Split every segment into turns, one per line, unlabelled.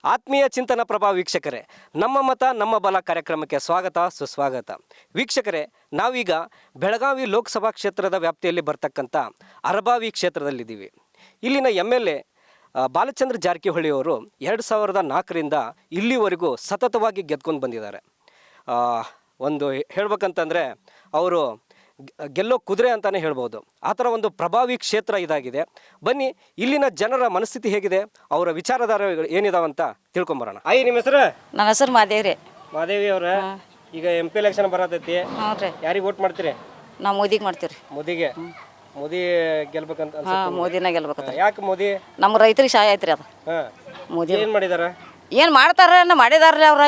ಆತ್ಮೀಯ ಚಿಂತನ ಪ್ರಭಾ ವೀಕ್ಷಕರೇ, ನಮ್ಮ ಮತ ನಮ್ಮ ಬಲ ಕಾರ್ಯಕ್ರಮಕ್ಕೆ ಸ್ವಾಗತ ಸುಸ್ವಾಗತ. ವೀಕ್ಷಕರೇ, ನಾವೀಗ ಬೆಳಗಾವಿ ಲೋಕಸಭಾ ಕ್ಷೇತ್ರದ ವ್ಯಾಪ್ತಿಯಲ್ಲಿ ಬರ್ತಕ್ಕಂಥ ಅರಬಾವಿ ಕ್ಷೇತ್ರದಲ್ಲಿದ್ದೀವಿ. ಇಲ್ಲಿನ MLA ಬಾಲಚಂದ್ರ ಜಾರಕಿಹೊಳಿ ಅವರು 2004ರಿಂದ ಇಲ್ಲಿವರೆಗೂ ಸತತವಾಗಿ ಗೆದ್ಕೊಂಡು ಬಂದಿದ್ದಾರೆ. ಒಂದು ಹೇಳ್ಬೇಕಂತಂದರೆ ಅವರು ಗೆಲ್ಲೋ ಕುದುರೆ ಅಂತಲೇ ಹೇಳ್ಬೋದು. ಆ ಥರ ಒಂದು ಪ್ರಭಾವಿ ಕ್ಷೇತ್ರ ಇದಾಗಿದೆ. ಬನ್ನಿ, ಇಲ್ಲಿನ ಜನರ ಮನಸ್ಥಿತಿ ಹೇಗಿದೆ, ಅವರ ವಿಚಾರಧಾರೆಗಳು ಏನಿದಾವಂತ ತಿಳ್ಕೊಂಬರೋಣ. ಆಯ್, ನಿಮ್ಮ ಹೆಸರು?
ನನ್ನ ಹೆಸರು ಮಾದೇವ್ರಿ.
ಮಾದೇವಿ ಅವರ, ಈಗ MP ಎಲೆಕ್ಷನ್ ಬರತೈತಿ, ಯಾರಿಗೆ ವೋಟ್ ಮಾಡ್ತೀರಿ?
ನಾವು ಮೋದಿಗೆ ಮಾಡ್ತೀವಿ ರೀ.
ಮೋದಿಗೆ? ಮೋದಿ ಗೆಲ್ಬೇಕಂತ?
ಮೋದಿನ ಗೆಲ್ಬೇಕಂತ.
ಯಾಕೆ ಮೋದಿ?
ನಮ್ಮ ರೈತರಿಗೆ ಸಹಾಯ ಐತ್ರಿ ಅದು.
ಮೋದಿ ಏನು ಮಾಡಿದಾರ?
ಏನು ಮಾಡ್ತಾರ ಮಾಡಿದಾರ್ರಿ ಅವ್ರ.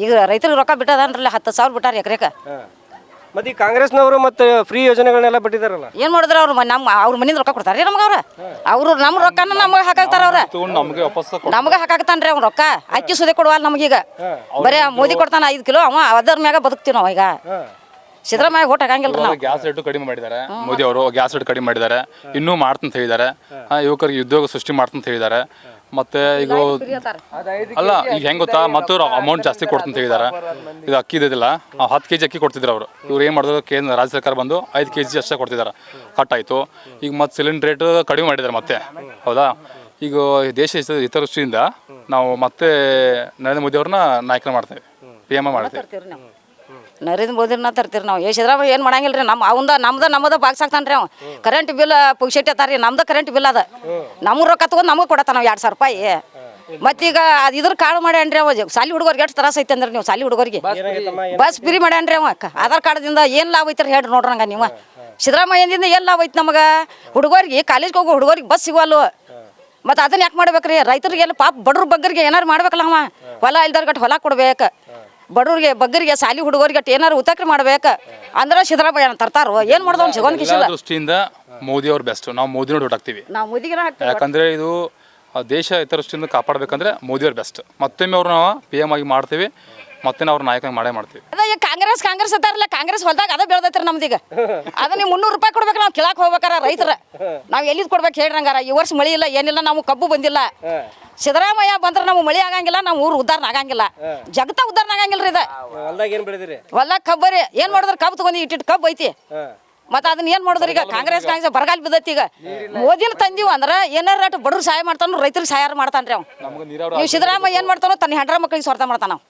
ಈಗ ರೈತರಿಗೆ ರೊಕ್ಕ ಬಿಟ್ಟದನ್ರಲ್ಲ, 10,000 ಬಿಟ್ಟಾರ ಎಕರೆಕ.
ಮತ್ತೆ ಈ ಕಾಂಗ್ರೆಸ್ನವರು ಮತ್ತೆ ಫ್ರೀ ಯೋಜನೆಗಳನ್ನೆಲ್ಲ ಬಿಟ್ಟಿದಾರಲ್ಲ,
ಏನು ಮಾಡಿದ್ರ ಅವ್ರು? ಅವ್ರ ಮನಿಂದ ರೊಕ್ಕ ಕೊಡ್ತಾರ ನಮ್ಗೆ. ಅವ್ರು ನಮ್ಮ ರೊಕ್ಕನ ನಮಗೆ ಹಾಕಾಕ್ತಾರ. ನಮಗೆ ಹಾಕಾಕ್ತಾನ್ರಿ ಅವ್ನ ರೊಕ್ಕ. ಅಕ್ಕಿ ಸುದೆ ಕೊಡುವಲ್ಲ ನಮಗೀಗ. ಬರೀ ಮೋದಿ ಕೊಡ್ತಾನ 5 ಕಿಲೋ, ಅವ ಅದರ ಮ್ಯಾಗ ಬದುಕ್ತೀವಿ ನಾವು. ಈಗ ಸಿದ್ದರಾಮಯ್ಯ ಓಟ್ ಹಾಕಂಗಿಲ್ಲ ನಾವು.
ಗ್ಯಾಸ್ ರೇಟ್ ಕಡಿಮೆ ಮಾಡಿದ್ದಾರೆ ಮೋದಿ ಅವರು. ಗ್ಯಾಸ್ ರೇಟ್ ಕಡಿಮೆ ಮಾಡಿದ್ದಾರೆ, ಇನ್ನೂ ಮಾಡ್ತಂತ ಹೇಳಿದ್ದಾರೆ. ಯುವಕರಿಗೆ ಉದ್ಯೋಗ ಸೃಷ್ಟಿ ಮಾಡ್ತಂತ ಹೇಳಿದ್ದಾರೆ. ಮತ್ತೆ ಈಗ ಅಲ್ಲ, ಈಗ ಹೆಂಗ್ ಗೊತ್ತಾ, ಮತ್ತು ಅಮೌಂಟ್ ಜಾಸ್ತಿ ಕೊಡ್ತಂತ ಹೇಳಿದ್ದಾರೆ. ಈಗ ಅಕ್ಕಿ ಇದಿಲ್ಲ, 10 kg ಅಕ್ಕಿ ಕೊಡ್ತಿದ್ರು ಅವರು. ಇವ್ರು ಏನು ಮಾಡಿದ್ರು, ರಾಜ್ಯ ಸರ್ಕಾರ ಬಂದು 5 kg ಅಷ್ಟೇ ಕೊಡ್ತಿದ್ದಾರೆ. ಕಟ್ ಆಯಿತು. ಈಗ ಮತ್ತೆ ಸಿಲಿಂಡರ್ ರೇಟ್ ಕಡಿಮೆ ಮಾಡಿದ್ದಾರೆ ಮತ್ತೆ. ಹೌದಾ? ಈಗ ದೇಶ ಹಿತದೃಷ್ಟಿಯಿಂದ ನಾವು ಮತ್ತೆ ನರೇಂದ್ರ ಮೋದಿ ಅವ್ರನ್ನ ನಾಯಕನ ಮಾಡ್ತೇವೆ, PM ಮಾಡ್ತೇವೆ.
ನರೇಂದ್ರ ಮೋದಿನ ತರ್ತೀರಿ ನಾವು. ಸಿದ್ದರಾಮಯ್ಯ ಏನು ಮಾಡಂಗಿಲ್ಲ ರೀ. ನಮ್ಮದ ಬಾಕ್ಸ್ ಹಾಕ್ತಾನೆ ರೀ ಅವ. ಕರೆಂಟ್ ಬಿಲ್ ಪುಕ್ಷೇಟಿ ಅತ್ತಾರ. ನಮ್ದು ಕರೆಂಟ್ ಬಿಲ್ ಅದ. ನಮ್ಗೆ ರೊಕ್ಕ ತಗೊಂಡು ನಮಗೆ ಕೊಡತ್ತ ನಾವು 2,000 ರೂಪಾಯಿ. ಮತ್ತೀಗ ಇದ್ರ ಕಾಳು ಮಾಡ್ಯಾನ್ರಿ ಅವ. ಸಾಲಿ ಹುಡುಗರಿಗೆ ಎಷ್ಟು ತ್ರಾಸ ಐತೆ ಅಂದ್ರೆ, ನೀವು ಸಾಲಿ ಹುಡುಗರಿಗೆ ಬಸ್ ಫ್ರೀ ಮಾಡ್ಯಾನ್ರಿ ಅವ. ಆಧಾರ್ ಕಾರ್ಡ್ದಿಂದ ಏನು ಲಾಭ ಐತ್ರಿ ಹೇಳ್ರಿ ನೋಡ್ರಂಗ ನೀವು. ಸಿದ್ದರಾಮಯ್ಯದಿಂದ ಏನು ಲಾಭ ಐತಿ ನಮಗೆ? ಹುಡುಗರಿಗೆ ಕಾಲೇಜ್ಗೆ ಹೋಗೋ ಹುಡುಗರಿಗೆ ಬಸ್ ಸಿಗವಲ್ಲು. ಮತ್ತು ಅದನ್ನ ಯಾಕೆ ಮಾಡ್ಬೇಕ್ರಿ? ರೈತರಿಗೆಲ್ಲ ಪಾಪ ಬಡ್ರ ಬಗ್ಗರಿಗೆ ಏನಾರು ಮಾಡ್ಬೇಕಲ್ಲ ಅವ. ಹೊಲ ಇಲ್ದವ್ರಿಗೆ ಹೊಲ ಕೊಡ್ಬೇಕು. ಬಡವ್ರಿಗೆ ಬಗ್ಗರಿಗೆ ಸಾಲಿ ಹುಡುಗರಿಗೆ ಏನಾರು ಉತ್ತಕ್ರಿ ಮಾಡ್ಬೇಕು ಅಂದ್ರೆ ಸಿದ್ದರಾಮಯ್ಯ ತರ್ತಾರೋ. ಏನು ಮಾಡೋದು ಸಿಗೋನ್ ಕಿಶಿಲ್ಲ.
ದೃಷ್ಟಿಯಿಂದ ಮೋದಿ ಅವ್ರು ಬೆಸ್ಟ್. ನಾವು ಮೋದಿ ನೋಡಿ ಹಾಕ್ತೀವಿ.
ನಾವು ಮೋದಿಗೆ ಹಾಕ್ತೀವಿ.
ಯಾಕಂದ್ರೆ ಇದು ದೇಶ ಹಿತದೃಷ್ಟಿಯಿಂದ ಕಾಪಾಡಬೇಕಂದ್ರೆ ಮೋದಿ ಅವ್ರು ಬೆಸ್ಟ್. ಮತ್ತೊಮ್ಮೆ ಅವ್ರು ನಾವು PM ಆಗಿ ಮಾಡ್ತೀವಿ. ಮತ್ತೆ ನಾವು ಅವ್ರ ನಾಯಕ ಮಾಡ್ತೀವಿ.
ಅದ ಈಗ ಕಾಂಗ್ರೆಸ್ ಅಂತಾರಲ್ಲ, ಕಾಂಗ್ರೆಸ್ ಹೊಲ್ದಾಗ ಅದ ಬೆಳ್ದೈತ್ರಿ ನಮ್ದೀಗ. ಅದ ನೀವು 300 ರೂಪಾಯಿ ಕೊಡ್ಬೇಕು. ನಾವು ಕೇಳಕ್ ಹೋಗ್ಬೇಕಾರ ರೈತರ. ನಾವು ಎಲ್ಲಿದ್ ಕೊಡ್ಬೇಕು ಹೇಳ್ರಂಗಾರ? ಈ ವರ್ಷ ಮಳಿ ಇಲ್ಲ, ಏನಿಲ್ಲ, ನಾವು ಕಬ್ಬು ಬಂದಿಲ್ಲ. ಸಿದ್ದರಾಮಯ್ಯ ಬಂದ್ರೆ ನಾವು ಮಳಿ ಆಗಂಗಿಲ್ಲ, ನಾವು ಊರು ಉದ್ದಾರ ಆಗಂಗಿಲ್ಲ, ಜಗತ್ತ ಉದ್ದಾರ ಆಗಂಗಿಲ್ರಿ. ಇದು ಹೊಲ್ದಾಗ ಕಬ್ಬರಿ ಏನು ಮಾಡಿದ್ರೆ ಕಬ್ಬು ತಗೊಂಡು ಇಟ್ಟಿಟ್ಟು ಕಬ್ಬು ಐತಿ. ಮತ್ತೆ ಅದನ್ನ ಏನು ಮಾಡಿದ್ರು? ಈಗ ಕಾಂಗ್ರೆಸ್ ಬರಗಾಲ ಬಿದ್ದೈತಿ. ಈಗ ಮೋದಿನ ತಂದೀವಿ ಅಂದ್ರೆ ಏನಾರ ರೇಟ್ ಬಡವ್ರು ಸಹಾಯ ಮಾಡ್ತಾನು, ರೈತರಿಗೆ ಸಹಾಯ ಮಾಡ್ತಾನ್ರಿ ಅವ್. ನೀವು ಸಿದ್ದರಾಮಯ್ಯ ಏನು ಮಾಡ್ತಾನೋ, ತನ್ನ ಹೆಂಡ್ರ ಮಕ್ಳಿಗೆ ಸ್ವಾರ್ಥ ಮಾಡ್ತಾನ. ನಾವು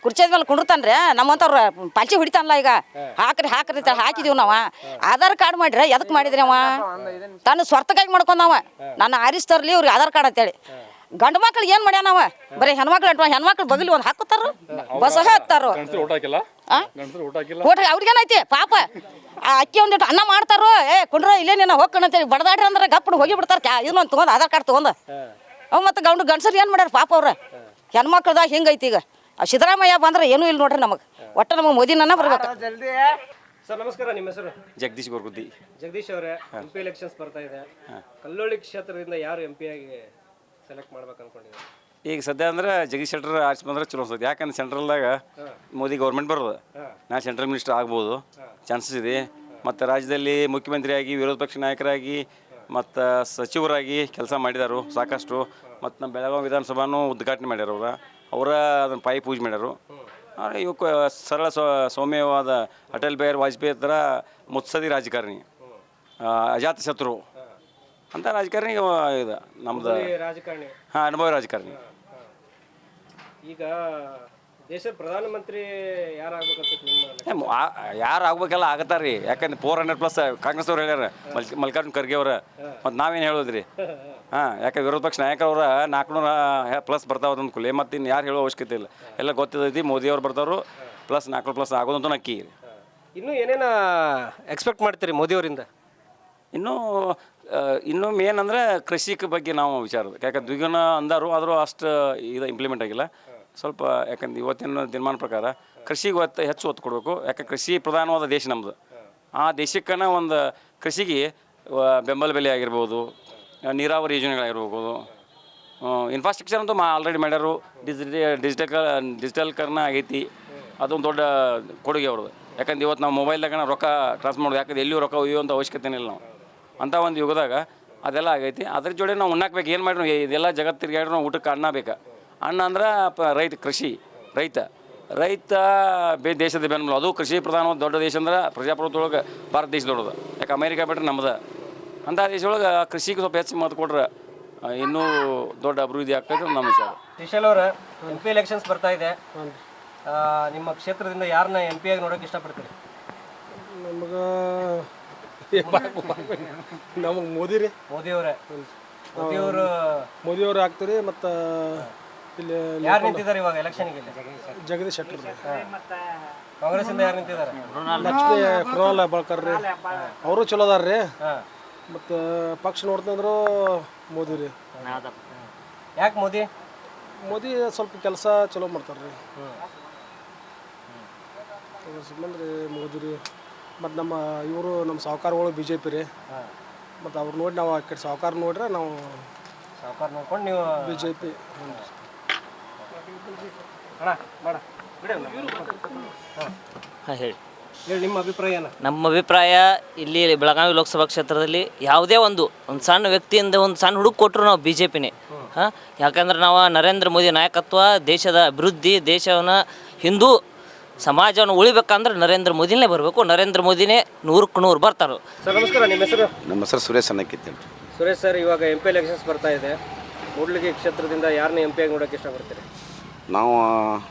ಕುರ್ಚಿ ಮೇಲೆ ಕುಂಡಿರ್ತಾನ್ರಿ. ನಮ್ಮಂತವ್ರ ಪಾಲ್ಚಿ ಹೊಡಿತಾನಲ್ಲ. ಈಗ ಹಾಕ್ರಿ ಹಾಕಿದೀವಿ ನಾವು. ಆಧಾರ್ ಕಾರ್ಡ್ ಮಾಡ್ರಿ, ಎದಕ್ಕೆ ಮಾಡಿದ್ರಿ ಅವ? ತನ್ನ ಸ್ವಾರ್ಥಕ್ಕಾಗಿ ಮಾಡ್ಕೊಂಡವ. ನನ್ನ ಆರಿಸ್ ತರ್ಲಿ ಇವ್ರಿಗೆ ಆಧಾರ್ ಕಾರ್ಡ್ ಅಂತೇಳಿ. ಗಂಡು ಮಕ್ಳಿಗೆ ಏನು ಮಾಡ್ಯಾನವ? ಬರೀ ಹೆಣ್ಮಕ್ಳು ಬಗಲಿ ಒಂದು ಹಾಕುತ್ತಾರ, ಬಸ್ ಹಾಕ್ತಾರೋ. ಅವ್ರಿಗೇನೈತಿ ಪಾಪ? ಅಕ್ಕಿ ಒಂದಿಟ್ಟು ಅನ್ನ ಮಾಡ್ತಾರೋ, ಕುಂಡ್ರ ಇಲ್ಲೇನೇನ ಹೋಗ್ಕಂತೇಳಿ ಬಡದಾಡ್ರಿ ಅಂದ್ರೆ ಗಪ್ಪಡು ಹೋಗಿ ಬಿಡ್ತಾರೆ. ಇನ್ನೊಂದು ತೊಗೊಂಡು ಆಧಾರ್ ಕಾರ್ಡ್ ತೊಗೊಂಡು. ಅವ್ ಮತ್ತು ಗಂಡಸರು ಏನು ಮಾಡ್ಯಾರ ಪಾಪ ಅವ್ರ? ಹೆಣ್ಮಕ್ಳದಾಗ ಹಿಂಗೈತಿ. ಈಗ ಸಿದ್ದರಾಮಯ್ಯ ಬಂದ್ರೆ ಏನೂ ಇಲ್ಲ ನೋಡ್ರಿ ನಮಗೆ. ಒಟ್ಟು ನಮಗೆ ಮೋದಿನ ಬರ್ಬೇಕು.
ಸರ್ ನಮಸ್ಕಾರ, ನಿಮ್ಮ ಹೆಸರು?
ಜಗದೀಶ್ ಗೋರ್ಗುದ್ದಿ.
ಜಗದೀಶ್ ಅವರೇ, MP ಎಲೆಕ್ಷನ್ಸ್ ಬರ್ತಾ ಇದೆ. ಕಲ್ಲೋಳಿ ಕ್ಷೇತ್ರದಿಂದ ಯಾರು MP ಆಗಿ ಸೆಲೆಕ್ಟ್ ಮಾಡ್ಬೇಕು ಅನ್ಕೊಂಡಿದ್ದಾರೆ?
ಈಗ ಸದ್ಯ ಅಂದ್ರೆ ಜಗದೀಶ್ ಶೆಟ್ಟರ್ ಆರ್ಟ್ಸ್ ಬಂದ್ರೆ ಚಲೋ ಅನ್ಸುತ್ತೆ. ಯಾಕಂದ್ರೆ ಸೆಂಟ್ರಲ್ದಾಗ ಮೋದಿ ಗೌರ್ಮೆಂಟ್ ಬರೋದು, ನಾನು ಸೆಂಟ್ರಲ್ ಮಿನಿಸ್ಟರ್ ಆಗ್ಬೋದು, ಚಾನ್ಸಸ್ ಇದೆ. ಮತ್ತು ರಾಜ್ಯದಲ್ಲಿ ಮುಖ್ಯಮಂತ್ರಿಯಾಗಿ, ವಿರೋಧ ಪಕ್ಷ ನಾಯಕರಾಗಿ, ಮತ್ತು ಸಚಿವರಾಗಿ ಕೆಲಸ ಮಾಡಿದಾರು ಸಾಕಷ್ಟು. ಮತ್ತು ನಮ್ಮ ಬೆಳಗಾವಿ ವಿಧಾನಸಭಾನು ಉದ್ಘಾಟನೆ ಮಾಡ್ಯಾರ. ಅವರ ಅದನ್ನು ಪಾಯಿ ಪೂಜೆ ಮಾಡ್ಯಾರು. ಇವಕ್ಕೆ ಸರಳ ಸೌಮ್ಯವಾದ ಅಟಲ್ ಬಿಹಾರಿ ವಾಜಪೇಯಿ ಥರ ಮುತ್ಸದಿ ರಾಜಕಾರಣಿ, ಅಜಾತ ಶತ್ರು ಅಂತ ರಾಜಕಾರಣಿ ಇದು ನಮ್ದು. ಅನುಭವಿ ರಾಜಕಾರಣಿ.
ಈಗ ದೇಶದ ಪ್ರಧಾನಮಂತ್ರಿ
ಯಾರು ಆಗ್ಬೇಕೆಲ್ಲ ಆಗತ್ತಾರ ರೀ. ಯಾಕಂದ್ರೆ 400+ ಕಾಂಗ್ರೆಸ್ ಅವ್ರು ಹೇಳ್ಯಾರ, ಮಲ್ಲಿಕಾರ್ಜುನ್ ಖರ್ಗೆ ಅವ್ರ. ಮತ್ತು ನಾವೇನು ಹೇಳೋದ್ರಿ? ಯಾಕೆ ವಿರೋಧ ಪಕ್ಷ ನಾಯಕರವ್ರ 400+ ಬರ್ತಾವ ಅಂದ್ಕೂಲೆ ಮತ್ತು ಇನ್ನು ಯಾರು ಹೇಳೋ ಅವಶ್ಯಕತೆ ಇಲ್ಲ. ಎಲ್ಲ ಗೊತ್ತಿದ್ದೈತಿ. ಮೋದಿಯವ್ರು ಬರ್ತಾರು, ಪ್ಲಸ್ 400+ ಆಗೋದಂತೂ ನಕ್ಕಿ.
ಇನ್ನೂ ಏನೇನು ಎಕ್ಸ್ಪೆಕ್ಟ್ ಮಾಡ್ತೀರಿ ಮೋದಿಯವರಿಂದ?
ಇನ್ನೂ ಮೇನ್ ಅಂದರೆ ಕೃಷಿಕ ಬಗ್ಗೆ ನಾವು ವಿಚಾರ. ಯಾಕಂದ್ರೆ ದ್ವಿಗುಣ ಅಂದಾರು, ಆದರೂ ಅಷ್ಟು ಇದು ಇಂಪ್ಲಿಮೆಂಟ್ ಆಗಿಲ್ಲ ಸ್ವಲ್ಪ. ಯಾಕಂದ್ರೆ ಇವತ್ತಿನ ದಿನಮಾನ ಪ್ರಕಾರ ಕೃಷಿಗೆ ಹೆಚ್ಚು ಒತ್ತು ಕೊಡಬೇಕು. ಯಾಕೆ ಕೃಷಿ ಪ್ರಧಾನವಾದ ದೇಶ ನಮ್ಮದು. ಆ ದೇಶಕ್ಕನ ಒಂದು ಕೃಷಿಗೆ ಬೆಂಬಲ ಬೆಲೆ ಆಗಿರ್ಬೋದು, ನೀರಾವರಿ ಯೋಜನೆಗಳಾಗಿರ್ಬೋದು, ಇನ್ಫ್ರಾಸ್ಟ್ರಕ್ಚರ್ ಅಂತೂ ಆಲ್ರೆಡಿ ಮಾಡ್ಯಾರು. ಡಿಜಿಟಲ್ಕರಣ ಆಗೈತಿ. ಅದೊಂದು ದೊಡ್ಡ ಕೊಡುಗೆ ಅವ್ರದ್ದು. ಯಾಕಂದ್ರೆ ಇವತ್ತು ನಾವು ಮೊಬೈಲ್ದಾಗ ರೊಕ್ಕ ಟ್ರಾನ್ಸ್ಫರ್ ಮಾಡೋದು. ಯಾಕಂದ್ರೆ ಎಲ್ಲಿಯೂ ರೊಕ್ಕ ಒಯ್ಯುವಂಥ ಅವಶ್ಯಕತೆ ಇಲ್ಲ. ನಾವು ಅಂಥ ಒಂದು ಯುಗದಾಗ ಅದೆಲ್ಲ ಆಗೈತಿ. ಅದ್ರ ಜೋಡಿ ನಾವು ಉಣ್ಣಾಕ್ಬೇಕು. ಏನು ಮಾಡಿದ್ರು ಇದೆಲ್ಲ ಜಗತ್ತು ತಿರುಗಾಡ್ರು ನಾವು ಊಟಕ್ಕೆ ಅನ್ನ ಬೇಕು. ಅನ್ನ ಅಂದ್ರೆ ರೈತ ಕೃಷಿ ರೈತ ದೇಶದ ಬೆನ್ನೆಲುಬು. ಅದು ಕೃಷಿ ಪ್ರಧಾನ ದೊಡ್ಡ ದೇಶ ಅಂದ್ರೆ ಪ್ರಜಾಪ್ರಭುತ್ವದೊಳಗೆ ಭಾರತ ದೇಶ ದೊಡ್ಡದು. ಯಾಕೆ ಅಮೇರಿಕಾ ಬಿಟ್ಟರೆ ನಮ್ಮದು. ಅಂಥ ದೇಶದೊಳಗೆ ಕೃಷಿಗೆ ಸ್ವಲ್ಪ ಹೆಚ್ಚು ಮತ ಕೊಟ್ರೆ ಇನ್ನೂ ದೊಡ್ಡ ಅಭಿವೃದ್ಧಿ ಆಗ್ತದೆ ನಮ್ಮ ವಿಚಾರ.
ಶ್ರೀಶೈಲ್ ಅವರ MP ಎಲೆಕ್ಷನ್ಸ್ ಬರ್ತಾ ಇದೆ. ನಿಮ್ಮ ಕ್ಷೇತ್ರದಿಂದ ಯಾರನ್ನ MP ಆಗಿ ನೋಡೋಕೆ ಇಷ್ಟಪಡ್ತೀರಿ?
ನಮಗೆ
ಮೋದಿಯವರೇ.
ಮೋದಿಯವರು ಆಗ್ತಾರೆ. ಮತ್ತು ಇಲ್ಲಿ
ಯಾರು ನಿಂತಿದ್ದಾರೆ ಇವಾಗ ಎಲೆಕ್ಷನ್ಗೆ?
ಜಗದೀಶ್ ಶೆಟ್ಟರ್ ರೀ.
ಕಾಂಗ್ರೆಸ್ ಇಂದ ಯಾರು ನಿಂತಿದ್ದಾರೆ?
ಲಕ್ಷ್ಮೀ ಕುರುವಾಲ ಬಾಳ್ಕರ್ ರೀ, ಅವರು ಚಲೋ ಅದಾರ ರೀ. ಮತ್ತು ಪಕ್ಷ ನೋಡ್ತಂದ್ರು ಮೋದಿ ರೀ.
ಯಾಕೆ ಮೋದಿ?
ಮೋದಿ ಸ್ವಲ್ಪ ಕೆಲಸ ಚಲೋ ಮಾಡ್ತಾರೆ ರೀ. ಸಂಬಂಧ ರೀ ಮೋದಿ ರೀ. ಮತ್ತು ನಮ್ಮ ಸಾಹುಕಾರಗಳು BJP ರೀ. ಮತ್ತು ಅವ್ರು ನೋಡಿ ನಾವು ಆ ಕಡೆ ಸಾಹುಕಾರ ನೋಡ್ರೆ ನಾವು
ಸಾವುಕಾರ ನೋಡ್ಕೊಂಡು ನೀವು
BJP.
ಹೇಳಿ
ನಿಮ್ಮ ಅಭಿಪ್ರಾಯ ಏನು?
ನಮ್ಮ ಅಭಿಪ್ರಾಯ ಇಲ್ಲಿ ಬೆಳಗಾವಿ ಲೋಕಸಭಾ ಕ್ಷೇತ್ರದಲ್ಲಿ ಯಾವುದೇ ಒಂದು ಸಣ್ಣ ವ್ಯಕ್ತಿಯಿಂದ ಒಂದು ಸಣ್ಣ ಹುಡುಗ ಕೊಟ್ಟರು ನಾವು BJPನೇ. ಯಾಕಂದ್ರೆ ನಾವು ನರೇಂದ್ರ ಮೋದಿ ನಾಯಕತ್ವ, ದೇಶದ ಅಭಿವೃದ್ಧಿ, ದೇಶವನ್ನು ಹಿಂದೂ ಸಮಾಜವನ್ನು ಉಳಿಬೇಕಂದ್ರೆ ನರೇಂದ್ರ ಮೋದಿನೇ ಬರಬೇಕು. ನರೇಂದ್ರ ಮೋದಿನೇ 100ಕ್ಕೆ 100 ಬರ್ತಾರೆ.
ಸರ್ ನಮಸ್ಕಾರ, ನಿಮ್ಮ ಹೆಸರು?
ನಮ್ಮ ಹೆಸರು ಸುರೇಶ್ ಅನ್ನಕ್ಕಿತ್ತು.
ಸುರೇಶ್ ಸರ್, ಇವಾಗ MP ಎಲೆಕ್ಷನ್ಸ್ ಬರ್ತಾ ಇದೆ. ಕೂಡ್ಲಿಗಿ ಕ್ಷೇತ್ರದಿಂದ ಯಾರನ್ನ MP ಆಗಿ ನೋಡೋಕೆ ಇಷ್ಟಪಡ್ತೀರಿ?
ನಾವು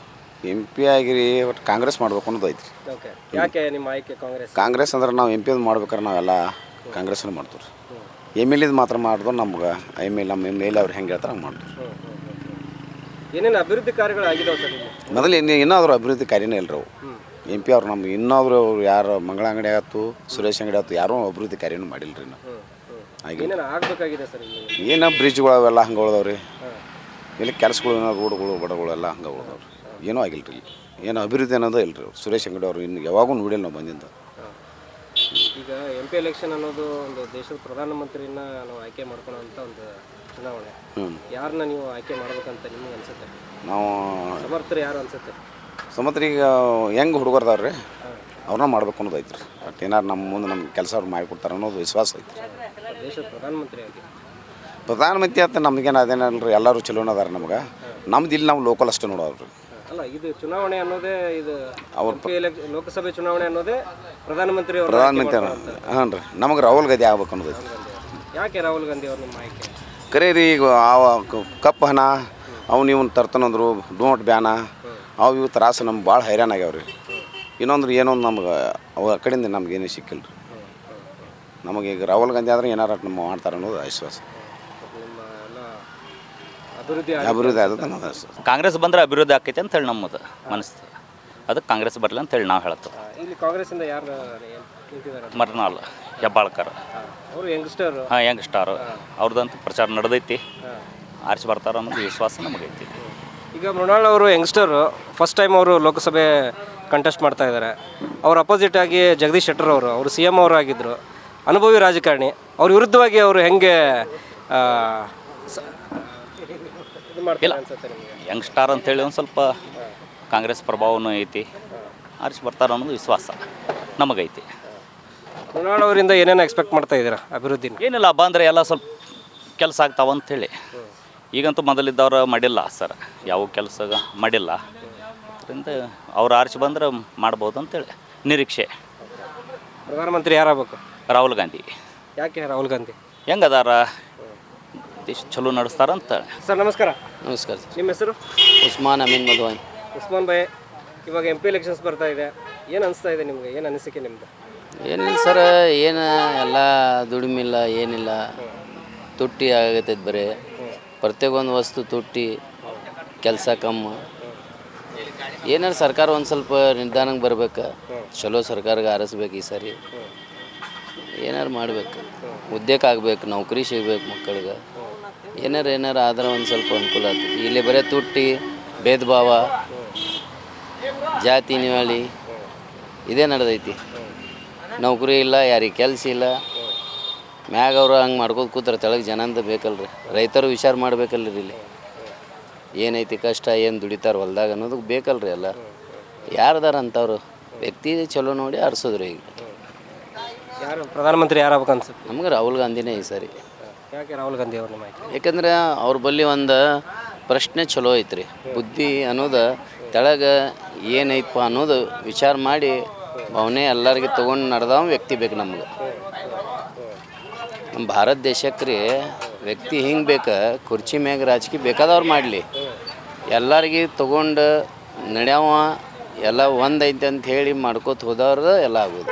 MP ಆಗಿರಿ ಒಟ್ಟು ಕಾಂಗ್ರೆಸ್ ಮಾಡ್ಬೇಕು ಅನ್ನೋದು ಐತ್ರಿ.
ಓಕೆ, ಯಾಕೆ ನಿಮ್ಮ ಆಯ್ಕೆ ಕಾಂಗ್ರೆಸ್?
ಕಾಂಗ್ರೆಸ್ ಅಂದ್ರೆ ನಾವು MP ಮಾಡ್ಬೇಕಾದ್ರೆ ನಾವೆಲ್ಲ ಕಾಂಗ್ರೆಸ್ನ ಮಾಡ್ತೀವಿ ರೀ. MLA ಮಾತ್ರ ಮಾಡಿದ್ರು ನಮ್ಗೆ ನಮ್ಮ MLA ಅವ್ರು ಹೆಂಗೆ ಹೇಳ್ತಾರೆ ಹಂಗೆ ಮಾಡ್ತೀವಿ.
ಏನೇನು ಅಭಿವೃದ್ಧಿ ಕಾರ್ಯಗಳು ಆಗಿದಾವೆ ಸರ್ ಇಲ್ಲಿ?
ಮೊದಲು ಇನ್ನಾದರೂ ಅಭಿವೃದ್ಧಿ ಕಾರ್ಯನೇ ಇಲ್ಲರಿ ಅವು. MP ಅವ್ರು ನಮ್ಗೆ ಇನ್ನೊಬ್ರು ಅವ್ರು ಯಾರು ಮಂಗಳ ಅಂಗಡಿ ಆಯ್ತು, ಸುರೇಶ್ ಅಂಗಡಿ ಆಯ್ತು, ಯಾರೂ ಅಭಿವೃದ್ಧಿ ಕಾರ್ಯನೂ ಮಾಡಿಲ್ಲ ರೀ. ನಾವು
ಏನೇನು ಆಗಬೇಕಾಗಿದೆ ಸರ್ ಇಲ್ಲಿ?
ಏನು ಬ್ರಿಡ್ಜ್ಗಳು ಅವೆಲ್ಲ ಹಂಗೆ ಉಳ್ದವ್ರಿ. ಇಲ್ಲಿ ಕೆಲಸಗಳು ಏನೋ ರೋಡ್ಗಳು ಬಡಗಳು ಎಲ್ಲ ಹಂಗೆ ಉಳ್ದವ್ರಿ. ಏನೂ ಆಗಿಲ್ಲ ರೀ. ಏನು ಅಭಿವೃದ್ಧಿ ಅನ್ನೋದು ಇಲ್ಲ ರೀ. ಸುರೇಶ್ ಅಂಗಡಿ ಅವರು ಇನ್ನು ಯಾವಾಗೂ ನೋಡಿಲ್ಲ ನಾವು ಬಂದಿಂದ.
ಈಗ MP ಎಲೆಕ್ಷನ್ ಅನ್ನೋದು ಒಂದು ದೇಶದ ಪ್ರಧಾನಮಂತ್ರಿನ ನಾವು ಆಯ್ಕೆ ಮಾಡ್ಕೊಳ್ಳೋಂಥ ಒಂದು ಚುನಾವಣೆ. ಯಾರನ್ನ ನೀವು ಆಯ್ಕೆ ಮಾಡ್ಬೇಕಂತ ನಿಮ್ಗೆ ಅನ್ಸುತ್ತೆ?
ನಾವು
ಸಮರ್ಥರು ಯಾರು ಅನ್ಸುತ್ತೆ?
ಸಮತ್ರ ಈಗ ಹೆಂಗೆ ಹುಡುಗರ್ದಾವ್ರಿ ರೀ, ಅವ್ರನ್ನ ಮಾಡ್ಬೇಕು ಅನ್ನೋದು ಐತ್ರಿ. ಬಟ್ ಏನಾರು ನಮ್ಮ ಮುಂದೆ ನಮ್ಗೆ ಕೆಲಸ ಅವ್ರು ಮಾಡಿಕೊಡ್ತಾರೆ ಅನ್ನೋದು ವಿಶ್ವಾಸ ಐತಿ.
ದೇಶದ ಪ್ರಧಾನಮಂತ್ರಿ ಆಗಿ
ಪ್ರಧಾನಮಂತ್ರಿ ಅಂತ ನಮಗೇನು ಅದೇನಲ್ರಿ, ಎಲ್ಲರೂ ಚಲೋನ ಅದಾರ ನಮ್ಗೆ. ನಮ್ದು ಇಲ್ಲಿ ನಾವು ಲೋಕಲ್ ಅಷ್ಟೇ ನೋಡೋರು.
ಅಲ್ಲ, ಇದು ಚುನಾವಣೆ ಅನ್ನೋದೇ ಇದು ಲೋಕಸಭೆ ಚುನಾವಣೆ ಅನ್ನೋದೇ ಪ್ರಧಾನಮಂತ್ರಿ ಅವರು.
ಹಾಂ ರೀ, ನಮಗೆ ರಾಹುಲ್ ಗಾಂಧಿ ಆಗ್ಬೇಕು ಅನ್ನೋದು ಐತಿ.
ಯಾಕೆ ರಾಹುಲ್ ಗಾಂಧಿ ಅವ್ರು ನಿಮ್ಮ ಆಯ್ಕೆ?
ಕರೆ ರೀ, ಈಗ ಕಪ್ಪು ಹಣ ಅವ್ನು ಇವ್ನು ತರ್ತಾನಂದ್ರು, ನೋಟ್ ಬ್ಯಾನ ಅವು ಇವು ತ್ರಾಸು ನಮ್ಗೆ ಭಾಳ ಹೈರಾಣ ಆಗ್ಯಾವ್ರಿ. ಇನ್ನೊಂದ್ರೆ ಏನೊಂದು ನಮ್ಗೆ ಅವ ಕಡೆಯಿಂದ ನಮ್ಗೇನು ಸಿಕ್ಕಿಲ್ಲ ರೀ. ನಮಗೆ ಈಗ ರಾಹುಲ್ ಗಾಂಧಿ ಆದ್ರೆ ಏನಾರ ನಮ್ಮ ಮಾಡ್ತಾರೆ ಅನ್ನೋದು ವಿಶ್ವಾಸ. ಅಭಿವೃದ್ಧಿ ಆದ
ಕಾಂಗ್ರೆಸ್ ಬಂದ್ರೆ ಅಭಿವೃದ್ಧಿ ಆಕೈತಿ ಅಂತ ಹೇಳಿ ನಮ್ಮದು ಮನಸ್ಸು. ಅದಕ್ಕೆ ಕಾಂಗ್ರೆಸ್ ಬರಲಿ ಅಂತ ಹೇಳಿ ನಾವು ಹೇಳ್ತೇವೆ.
ಇಲ್ಲಿ ಕಾಂಗ್ರೆಸ್ಸಿಂದ ಯಾರು ನಿಂತಿದ್ದಾರೆ?
ಮರ್ನಾಳ್ ಹೆಬ್ಬಾಳ್ಕರ್,
ಅವರು ಯಂಗ್ಸ್ಟರ್.
ಹಾಂ, ಯಂಗ್ಸ್ಟಾರು. ಅವ್ರದ್ದಂತೂ ಪ್ರಚಾರ ನಡೆದೈತಿ. ಆರಿಸಿ ಬರ್ತಾರ ಅನ್ನೋದು ವಿಶ್ವಾಸ ನಮಗೈತಿ.
ಈಗ ಮೃಣಾಲ್ ಅವರು ಯಂಗ್ಸ್ಟರು, ಫಸ್ಟ್ ಟೈಮ್ ಅವರು ಲೋಕಸಭೆ ಕಂಟೆಸ್ಟ್ ಮಾಡ್ತಾ ಇದ್ದಾರೆ. ಅವ್ರ ಅಪೋಸಿಟ್ ಆಗಿ ಜಗದೀಶ್ ಶೆಟ್ಟರ್ ಅವರು CM ಅವರು ಆಗಿದ್ದರು, ಅನುಭವಿ ರಾಜಕಾರಣಿ. ಅವ್ರ ವಿರುದ್ಧವಾಗಿ ಅವರು ಹೆಂಗೆ
ಇಲ್ಲ, ಯಂಗ್ಸ್ಟಾರ್ ಅಂತೇಳಿ ಒಂದು ಸ್ವಲ್ಪ ಕಾಂಗ್ರೆಸ್ ಪ್ರಭಾವನೂ ಐತಿ. ಆರಿಸಿ ಬರ್ತಾರ ಅನ್ನೋದು ವಿಶ್ವಾಸ ನಮಗೈತಿ.
ಮೃಣಾಲ್ ಅವರಿಂದ ಏನೇನು ಎಕ್ಸ್ಪೆಕ್ಟ್ ಮಾಡ್ತಾ ಇದ್ದೀರಾ ಅಭಿವೃದ್ಧಿ?
ಏನಿಲ್ಲ, ಬಂದರೆ ಎಲ್ಲ ಸ್ವಲ್ಪ ಕೆಲಸ ಆಗ್ತಾವಂತೇಳಿ. ಈಗಂತೂ ಮೊದಲಿದ್ದವ್ರು ಮಾಡಿಲ್ಲ ಸರ್, ಯಾವ ಕೆಲಸ ಮಾಡಿಲ್ಲ. ಅದರಿಂದ ಅವ್ರು ಆರಿಸಿ ಬಂದ್ರೆ ಮಾಡ್ಬೋದು ಅಂತೇಳಿ ನಿರೀಕ್ಷೆ.
ಪ್ರಧಾನಮಂತ್ರಿ ಯಾರಾಗಬೇಕು?
ರಾಹುಲ್ ಗಾಂಧಿ.
ಯಾಕೆ ರಾಹುಲ್ ಗಾಂಧಿ?
ಹೆಂಗದಾರ, ದೇಶ ಚಲೋ ನಡೆಸ್ತಾರಂತ.
ಸರ್ ನಮಸ್ಕಾರ.
ನಮಸ್ಕಾರ.
ನಿಮ್ಮ ಹೆಸರು?
ಉಸ್ಮಾನ್ ಅಮೀನ್ ಮದ್ವಾನ್.
ಉಸ್ಮಾನ್ ಭಾಯ್, ಇವಾಗ MP ಎಲೆಕ್ಷನ್ಸ್ ಬರ್ತಾ ಇದೆ. ಏನು ಅನಿಸ್ತಾ ಇದೆ ನಿಮಗೆ? ಏನು ಅನಿಸಿಕೆ ನಿಮ್ಮದು?
ಏನಿಲ್ಲ ಸರ್, ಏನು ಎಲ್ಲ ದುಡಿಮಿಲ್ಲ, ಏನಿಲ್ಲ, ತುಟ್ಟಿ ಆಗತ್ತೈತೆ ಬರೀ. ಪ್ರತ್ಯೇಕೊಂದು ವಸ್ತು ತುಟ್ಟಿ, ಕೆಲಸ ಕಮ್ಮಿ. ಏನಾರು ಸರ್ಕಾರ ಒಂದು ಸ್ವಲ್ಪ ನಿಧಾನಕ್ಕೆ ಬರ್ಬೇಕು. ಚಲೋ ಸರ್ಕಾರಕ್ಕೆ ಆರಿಸ್ಬೇಕು ಈ ಸಾರಿ. ಏನಾರು ಮಾಡ್ಬೇಕು, ಉದ್ಯೋಗ ಆಗ್ಬೇಕು, ನೌಕರಿ ಸಿಗ್ಬೇಕು ಮಕ್ಕಳಿಗೆ. ಏನಾರು ಆದ್ರೆ ಒಂದು ಸ್ವಲ್ಪ ಅನುಕೂಲ ಆಗ್ತದೆ. ಇಲ್ಲಿ ಬರೀ ತುಟ್ಟಿ, ಭೇದ ಭಾವ, ಜಾತಿ ನಿವಾಳಿ ಇದೇ ನಡೆದೈತಿ. ನೌಕರಿ ಇಲ್ಲ, ಯಾರಿಗೆ ಕೆಲಸ ಇಲ್ಲ. ಮ್ಯಾಗ ಅವರು ಹಂಗೆ ಮಾಡ್ಕೋದು ಕೂತಾರೆ, ತೆಳಗೆ ಜನ ಅಂತ ಬೇಕಲ್ರಿ. ರೈತರು ವಿಚಾರ ಮಾಡ್ಬೇಕಲ್ರಿ. ಇಲ್ಲಿ ಏನೈತಿ ಕಷ್ಟ, ಏನು ದುಡಿತಾರೆ ಹೊಲ್ದಾಗ ಅನ್ನೋದು ಬೇಕಲ್ರಿ. ಎಲ್ಲ ಯಾರ್ದಾರ ಅಂಥವ್ರು ವ್ಯಕ್ತಿ ಚಲೋ ನೋಡಿ ಆರಿಸೋದ್ರಿ. ಈಗ
ಯಾರು ಪ್ರಧಾನಮಂತ್ರಿ ಯಾರಾಗಬೇಕು ಅನ್ಸುತ್ತೆ?
ನಮ್ಗೆ ರಾಹುಲ್ ಗಾಂಧಿನೇ ಈ ಸಾರಿ.
ಯಾಕೆ ರಾಹುಲ್ ಗಾಂಧಿ ಅವ್ರು ನಿಮ್ಮ ಆಯ್ಕೆ?
ಯಾಕಂದ್ರೆ ಅವ್ರ ಬಳಿ ಒಂದು ಪ್ರಶ್ನೆ ಚಲೋ ಐತ್ರಿ. ಬುದ್ಧಿ ಅನ್ನೋದು ತೆಳಗೆ ಏನೈತಪ್ಪ ಅನ್ನೋದು ವಿಚಾರ ಮಾಡಿ ಅವನೇ ಎಲ್ಲರಿಗೆ ತೊಗೊಂಡು ನಡೆದವ ವ್ಯಕ್ತಿ ಬೇಕು ನಮ್ಗೆ. ನಮ್ಮ ಭಾರತ ದೇಶಕ್ಕೆ ರೀ ವ್ಯಕ್ತಿ ಹಿಂಗೆ ಬೇಕು, ಕುರ್ಚಿ ಮ್ಯಾಗ ರಾಜಕೀಯ ಬೇಕಾದವ್ರು ಮಾಡಲಿ, ಎಲ್ಲರಿಗೆ ತೊಗೊಂಡು ನಡೆಯವ ಎಲ್ಲ ಒಂದೈತೆ ಅಂತ ಹೇಳಿ ಮಾಡ್ಕೋತ ಹೋದವ್ರದ ಎಲ್ಲ ಆಗೋದು.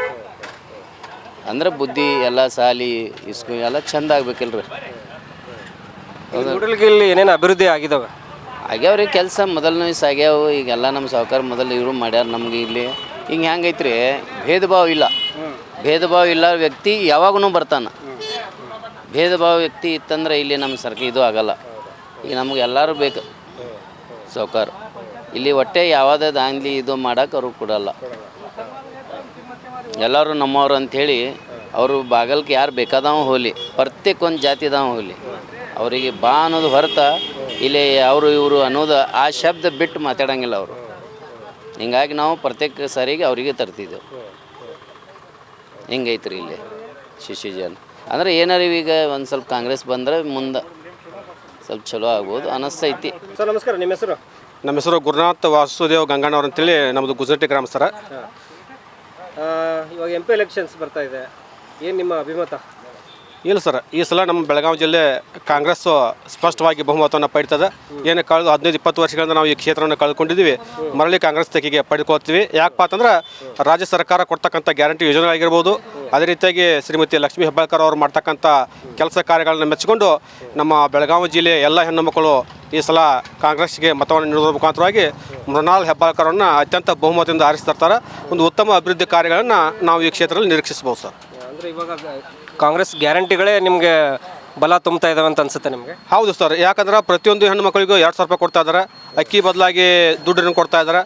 ಅಂದ್ರೆ ಬುದ್ಧಿ ಎಲ್ಲ ಸಾಲಿ ಇಸ್ಕೂ ಎಲ್ಲ ಚಂದ ಆಗ್ಬೇಕಿಲ್ರಿ.
ಮೂಡಲಗಿಯಲ್ಲಿ ಏನೇನು ಅಭಿವೃದ್ಧಿ ಆಗಿದಾವೆ?
ಆಗ್ಯಾವ್ರಿ ಕೆಲಸ ಮೊದಲನೇ ಆಗ್ಯಾವ. ಈಗೆಲ್ಲ ನಮ್ಮ ಸಾವುಕಾರ ಮೊದಲು ಇವರು ಮಾಡ್ಯಾರ. ನಮ್ಗೆ ಇಲ್ಲಿ ಹಿಂಗೆ ಹೆಂಗೈತ್ರಿ, ಭೇದ ಭಾವ ಇಲ್ಲ. ಭೇದ ಭಾವ ಇಲ್ಲ ವ್ಯಕ್ತಿ ಯಾವಾಗೂ ಬರ್ತಾನೆ. ಭೇದ ಭಾವ ವ್ಯಕ್ತಿ ಇತ್ತಂದ್ರೆ ಇಲ್ಲಿ ನಮ್ಮ ಸರ್ಕಾರ ಇದು ಆಗಲ್ಲ. ಈಗ ನಮ್ಗೆ ಎಲ್ಲರೂ ಬೇಕು ಸಾವುಕಾರ. ಇಲ್ಲಿ ಒಟ್ಟೆ ಯಾವುದೇ ದಾಂಗ್ಲಿ ಇದು ಮಾಡೋಕೆ ಅವ್ರು ಕೊಡಲ್ಲ. ಎಲ್ಲರೂ ನಮ್ಮವ್ರು ಅಂಥೇಳಿ ಅವರು ಬಾಗಲ್ಗೆ ಯಾರು ಬೇಕಾದವ ಹೋಗಲಿ, ಪ್ರತ್ಯೇಕ ಒಂದು ಜಾತಿದವ ಹೋಗಲಿ, ಅವರಿಗೆ ಬಾ ಅನ್ನೋದು ಹೊರತ ಇಲ್ಲಿ ಅವರು ಇವರು ಅನ್ನೋದು ಆ ಶಬ್ದ ಬಿಟ್ಟು ಮಾತಾಡೋಂಗಿಲ್ಲ ಅವರು. ಹಿಂಗಾಗಿ ನಾವು ಪ್ರತ್ಯೇಕ ಸಾರಿಗೆ ಅವರಿಗೆ ತರ್ತಿದ್ದೆವು. ಹಿಂಗೈತ್ರಿ ಇಲ್ಲಿ ಶಿಶುಜನ. ಅಂದರೆ ಏನಾರು ಈಗ ಒಂದು ಸ್ವಲ್ಪ ಕಾಂಗ್ರೆಸ್ ಬಂದರೆ ಮುಂದೆ ಸ್ವಲ್ಪ ಚಲೋ ಆಗ್ಬೋದು ಅನ್ನಿಸ್ತೈತಿ.
ಸರ್ ನಮಸ್ಕಾರ, ನಿಮ್ಮ ಹೆಸರು?
ನಮ್ಮ ಹೆಸರು ಗುರುನಾಥ್ ವಾಸುದೇವ್ ಗಂಗಣ್ಣವ್ರು ಅಂತೇಳಿ, ನಮ್ಮದು ಗುಜರಾಟಿ ಗ್ರಾಮಸ್ಥರ.
ಇವಾಗ MP ಎಲೆಕ್ಷನ್ಸ್ ಬರ್ತಾ ಇದೆ, ಏನು ನಿಮ್ಮ ಅಭಿಮತ?
ಇಲ್ಲ ಸರ್, ಈ ಸಲ ನಮ್ಮ ಬೆಳಗಾವಿ ಜಿಲ್ಲೆ ಕಾಂಗ್ರೆಸ್ ಸ್ಪಷ್ಟವಾಗಿ ಬಹುಮತವನ್ನು ಪಡಿತದೆ. ಏನು ಕಳೆದ 15-20 ವರ್ಷಗಳಿಂದ ನಾವು ಈ ಕ್ಷೇತ್ರವನ್ನು ಕಳ್ಕೊಂಡಿದ್ದೀವಿ, ಮರಳಿ ಕಾಂಗ್ರೆಸ್ ತೆಗೆಗೆ ಪಡೆದುಕೊಳ್ತೀವಿ. ಯಾಕಪ್ಪ ಅಂತಂದ್ರೆ ರಾಜ್ಯ ಸರ್ಕಾರ ಕೊಡ್ತಕ್ಕಂಥ ಗ್ಯಾರಂಟಿ ಯೋಜನೆಗಳಾಗಿರ್ಬೋದು, ಅದೇ ರೀತಿಯಾಗಿ ಶ್ರೀಮತಿ ಲಕ್ಷ್ಮೀ ಹೆಬ್ಬಾಳ್ಕರ್ ಅವರು ಮಾಡ್ತಕ್ಕಂಥ ಕೆಲಸ ಕಾರ್ಯಗಳನ್ನು ಮೆಚ್ಚಿಕೊಂಡು ನಮ್ಮ ಬೆಳಗಾವಿ ಜಿಲ್ಲೆಯ ಎಲ್ಲ ಹೆಣ್ಣು ಮಕ್ಕಳು ಈ ಸಲ ಕಾಂಗ್ರೆಸ್ಗೆ ಮತವನ್ನು ನೀಡುವ ಮುಖಾಂತರವಾಗಿ ಮೃಣಾಲ್ ಹೆಬ್ಬಾಳ್ಕರನ್ನು ಅತ್ಯಂತ ಬಹುಮತದಿಂದ ಆರಿಸ್ತಿರ್ತಾರೆ. ಒಂದು ಉತ್ತಮ ಅಭಿವೃದ್ಧಿ ಕಾರ್ಯಗಳನ್ನು ನಾವು ಈ ಕ್ಷೇತ್ರದಲ್ಲಿ ನಿರೀಕ್ಷಿಸ್ಬೋದು ಸರ್.
ಅಂದರೆ ಇವಾಗ ಕಾಂಗ್ರೆಸ್ ಗ್ಯಾರಂಟಿಗಳೇ ನಿಮಗೆ ಬಲ ತುಂಬ್ತಾ ಇದಾವೆ ಅಂತ ಅನ್ಸುತ್ತೆ ನಿಮಗೆ?
ಹೌದು ಸರ್, ಯಾಕಂದ್ರೆ ಪ್ರತಿಯೊಂದು ಹೆಣ್ಣು ಮಕ್ಕಳಿಗೂ 2,000 ರೂಪಾಯಿ ಕೊಡ್ತಾ ಇದ್ದಾರೆ. ಅಕ್ಕಿ ಬದಲಾಗಿ ದುಡ್ಡನ್ನು ಕೊಡ್ತಾ ಇದ್ದಾರೆ.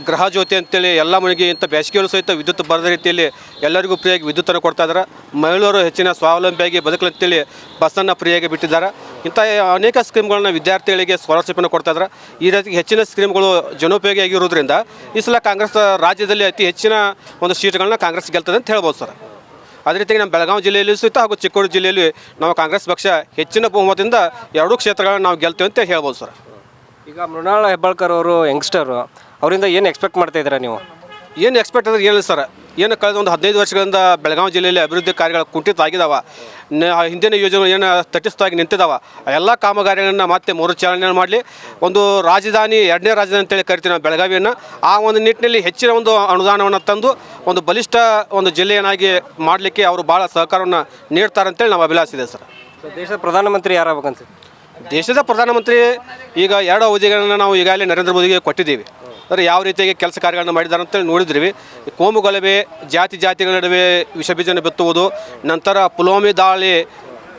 ಗೃಹ ಜ್ಯೋತಿ ಅಂತೇಳಿ ಎಲ್ಲ ಮನೆಗೆ ಇಂಥ ಬೇಸಿಗೆಯಲ್ಲೂ ಸಹಿತ ವಿದ್ಯುತ್ ಬರದ ರೀತಿಯಲ್ಲಿ ಎಲ್ಲರಿಗೂ ಫ್ರೀಯಾಗಿ ವಿದ್ಯುತ್ತನ್ನು ಕೊಡ್ತಾ ಇದ್ದಾರೆ. ಮಹಿಳೆಯರು ಹೆಚ್ಚಿನ ಸ್ವಾವಲಂಬಿಯಾಗಿ ಬದುಕಲಂತೇಳಿ ಬಸ್ಸನ್ನು ಫ್ರೀಯಾಗಿ ಬಿಟ್ಟಿದ್ದಾರೆ. ಇಂಥ ಅನೇಕ ಸ್ಕೀಮ್ಗಳನ್ನ ವಿದ್ಯಾರ್ಥಿಗಳಿಗೆ ಸ್ಕಾಲರ್ಶಿಪ್ಪನ್ನು ಕೊಡ್ತಾ ಇದ್ದಾರೆ. ಈ ರೀತಿ ಹೆಚ್ಚಿನ ಸ್ಕೀಮ್ಗಳು ಜನೋಪಯೋಗಿಯಾಗಿರೋದ್ರಿಂದ ಈ ಸಲ ಕಾಂಗ್ರೆಸ್ ರಾಜ್ಯದಲ್ಲಿ ಅತಿ ಹೆಚ್ಚಿನ ಒಂದು ಸೀಟ್ಗಳನ್ನ ಕಾಂಗ್ರೆಸ್ ಗೆಲ್ತದೆ ಅಂತ ಹೇಳ್ಬೋದು ಸರ್. ಅದೇ ರೀತಿಯಾಗಿ ನಮ್ಮ ಬೆಳಗಾವಿ ಜಿಲ್ಲೆಯಲ್ಲಿ ಸಹಿತ ಹಾಗೂ ಚಿಕ್ಕೋಡಿ ಜಿಲ್ಲೆಯಲ್ಲಿ ನಾವು ಕಾಂಗ್ರೆಸ್ ಪಕ್ಷ ಹೆಚ್ಚಿನ ಬಹುಮತದಿಂದ ಎರಡೂ ಕ್ಷೇತ್ರಗಳನ್ನ ನಾವು ಗೆಲ್ತೇವೆ ಅಂತ ಹೇಳ್ಬೋದು ಸರ್.
ಈಗ ಮೃಣಾಲ್ ಹೆಬ್ಬಾಳ್ಕರ್ ಅವರು ಯಂಗ್ಸ್ಟರು, ಅವರಿಂದ ಏನು ಎಕ್ಸ್ಪೆಕ್ಟ್ ಮಾಡ್ತಾ ಇದ್ದೀರಾ ನೀವು?
ಏನು ಎಕ್ಸ್ಪೆಕ್ಟ್ ಅಂದ್ರೆ ಏನಿಲ್ಲ ಸರ್, ಏನು ಕಳೆದ ಒಂದು 15 ವರ್ಷಗಳಿಂದ ಬೆಳಗಾವಿ ಜಿಲ್ಲೆಯಲ್ಲಿ ಅಭಿವೃದ್ಧಿ ಕಾರ್ಯಗಳು ಕುಂಠಿತ ಆಗಿದಾವ. ಹಿಂದಿನ ಯೋಜನೆಗಳು ಏನು ತಟಸ್ಥವಾಗಿ ನಿಂತಿದ್ದಾವೆ, ಆ ಎಲ್ಲ ಕಾಮಗಾರಿಗಳನ್ನು ಮತ್ತೆ ಮರುಚಾಲನೆ ಮಾಡಲಿ. ಒಂದು ರಾಜಧಾನಿ, 2ನೇ ರಾಜಧಾನಿ ಅಂತೇಳಿ ಕರಿತೀವಿ ನಾವು ಬೆಳಗಾವಿಯನ್ನು. ಆ ಒಂದು ನಿಟ್ಟಿನಲ್ಲಿ ಹೆಚ್ಚಿನ ಒಂದು ಅನುದಾನವನ್ನು ತಂದು ಒಂದು ಬಲಿಷ್ಠ ಒಂದು ಜಿಲ್ಲೆಯನ್ನಾಗಿ ಮಾಡಲಿಕ್ಕೆ ಅವರು ಭಾಳ ಸಹಕಾರವನ್ನು ನೀಡ್ತಾರೆ ಅಂತೇಳಿ ನಾವು ಅಭಿಲಾಷೆ ಇದೆ ಸರ್.
ದೇಶದ ಪ್ರಧಾನಮಂತ್ರಿ ಯಾರಾಗಬೇಕಂತ?
ದೇಶದ ಪ್ರಧಾನಮಂತ್ರಿ ಈಗ 2 ಅವಧಿಗಳನ್ನು ನಾವು ಈಗಾಗಲೇ ನರೇಂದ್ರ ಮೋದಿಗೆ ಕೊಟ್ಟಿದ್ದೀವಿ. ಅಂದರೆ ಯಾವ ರೀತಿಯಾಗಿ ಕೆಲಸ ಕಾರ್ಯಗಳನ್ನು ಮಾಡಿದ್ದಾರೆ ಅಂತೇಳಿ ನೋಡಿದ್ರಿ. ಕೋಮು ಗಲಭೆ, ಜಾತಿಗಳ ನಡುವೆ ವಿಷಬೀಜನ ಬಿತ್ತುವುದು, ನಂತರ ಪುಲ್ವಾಮಿ ದಾಳಿ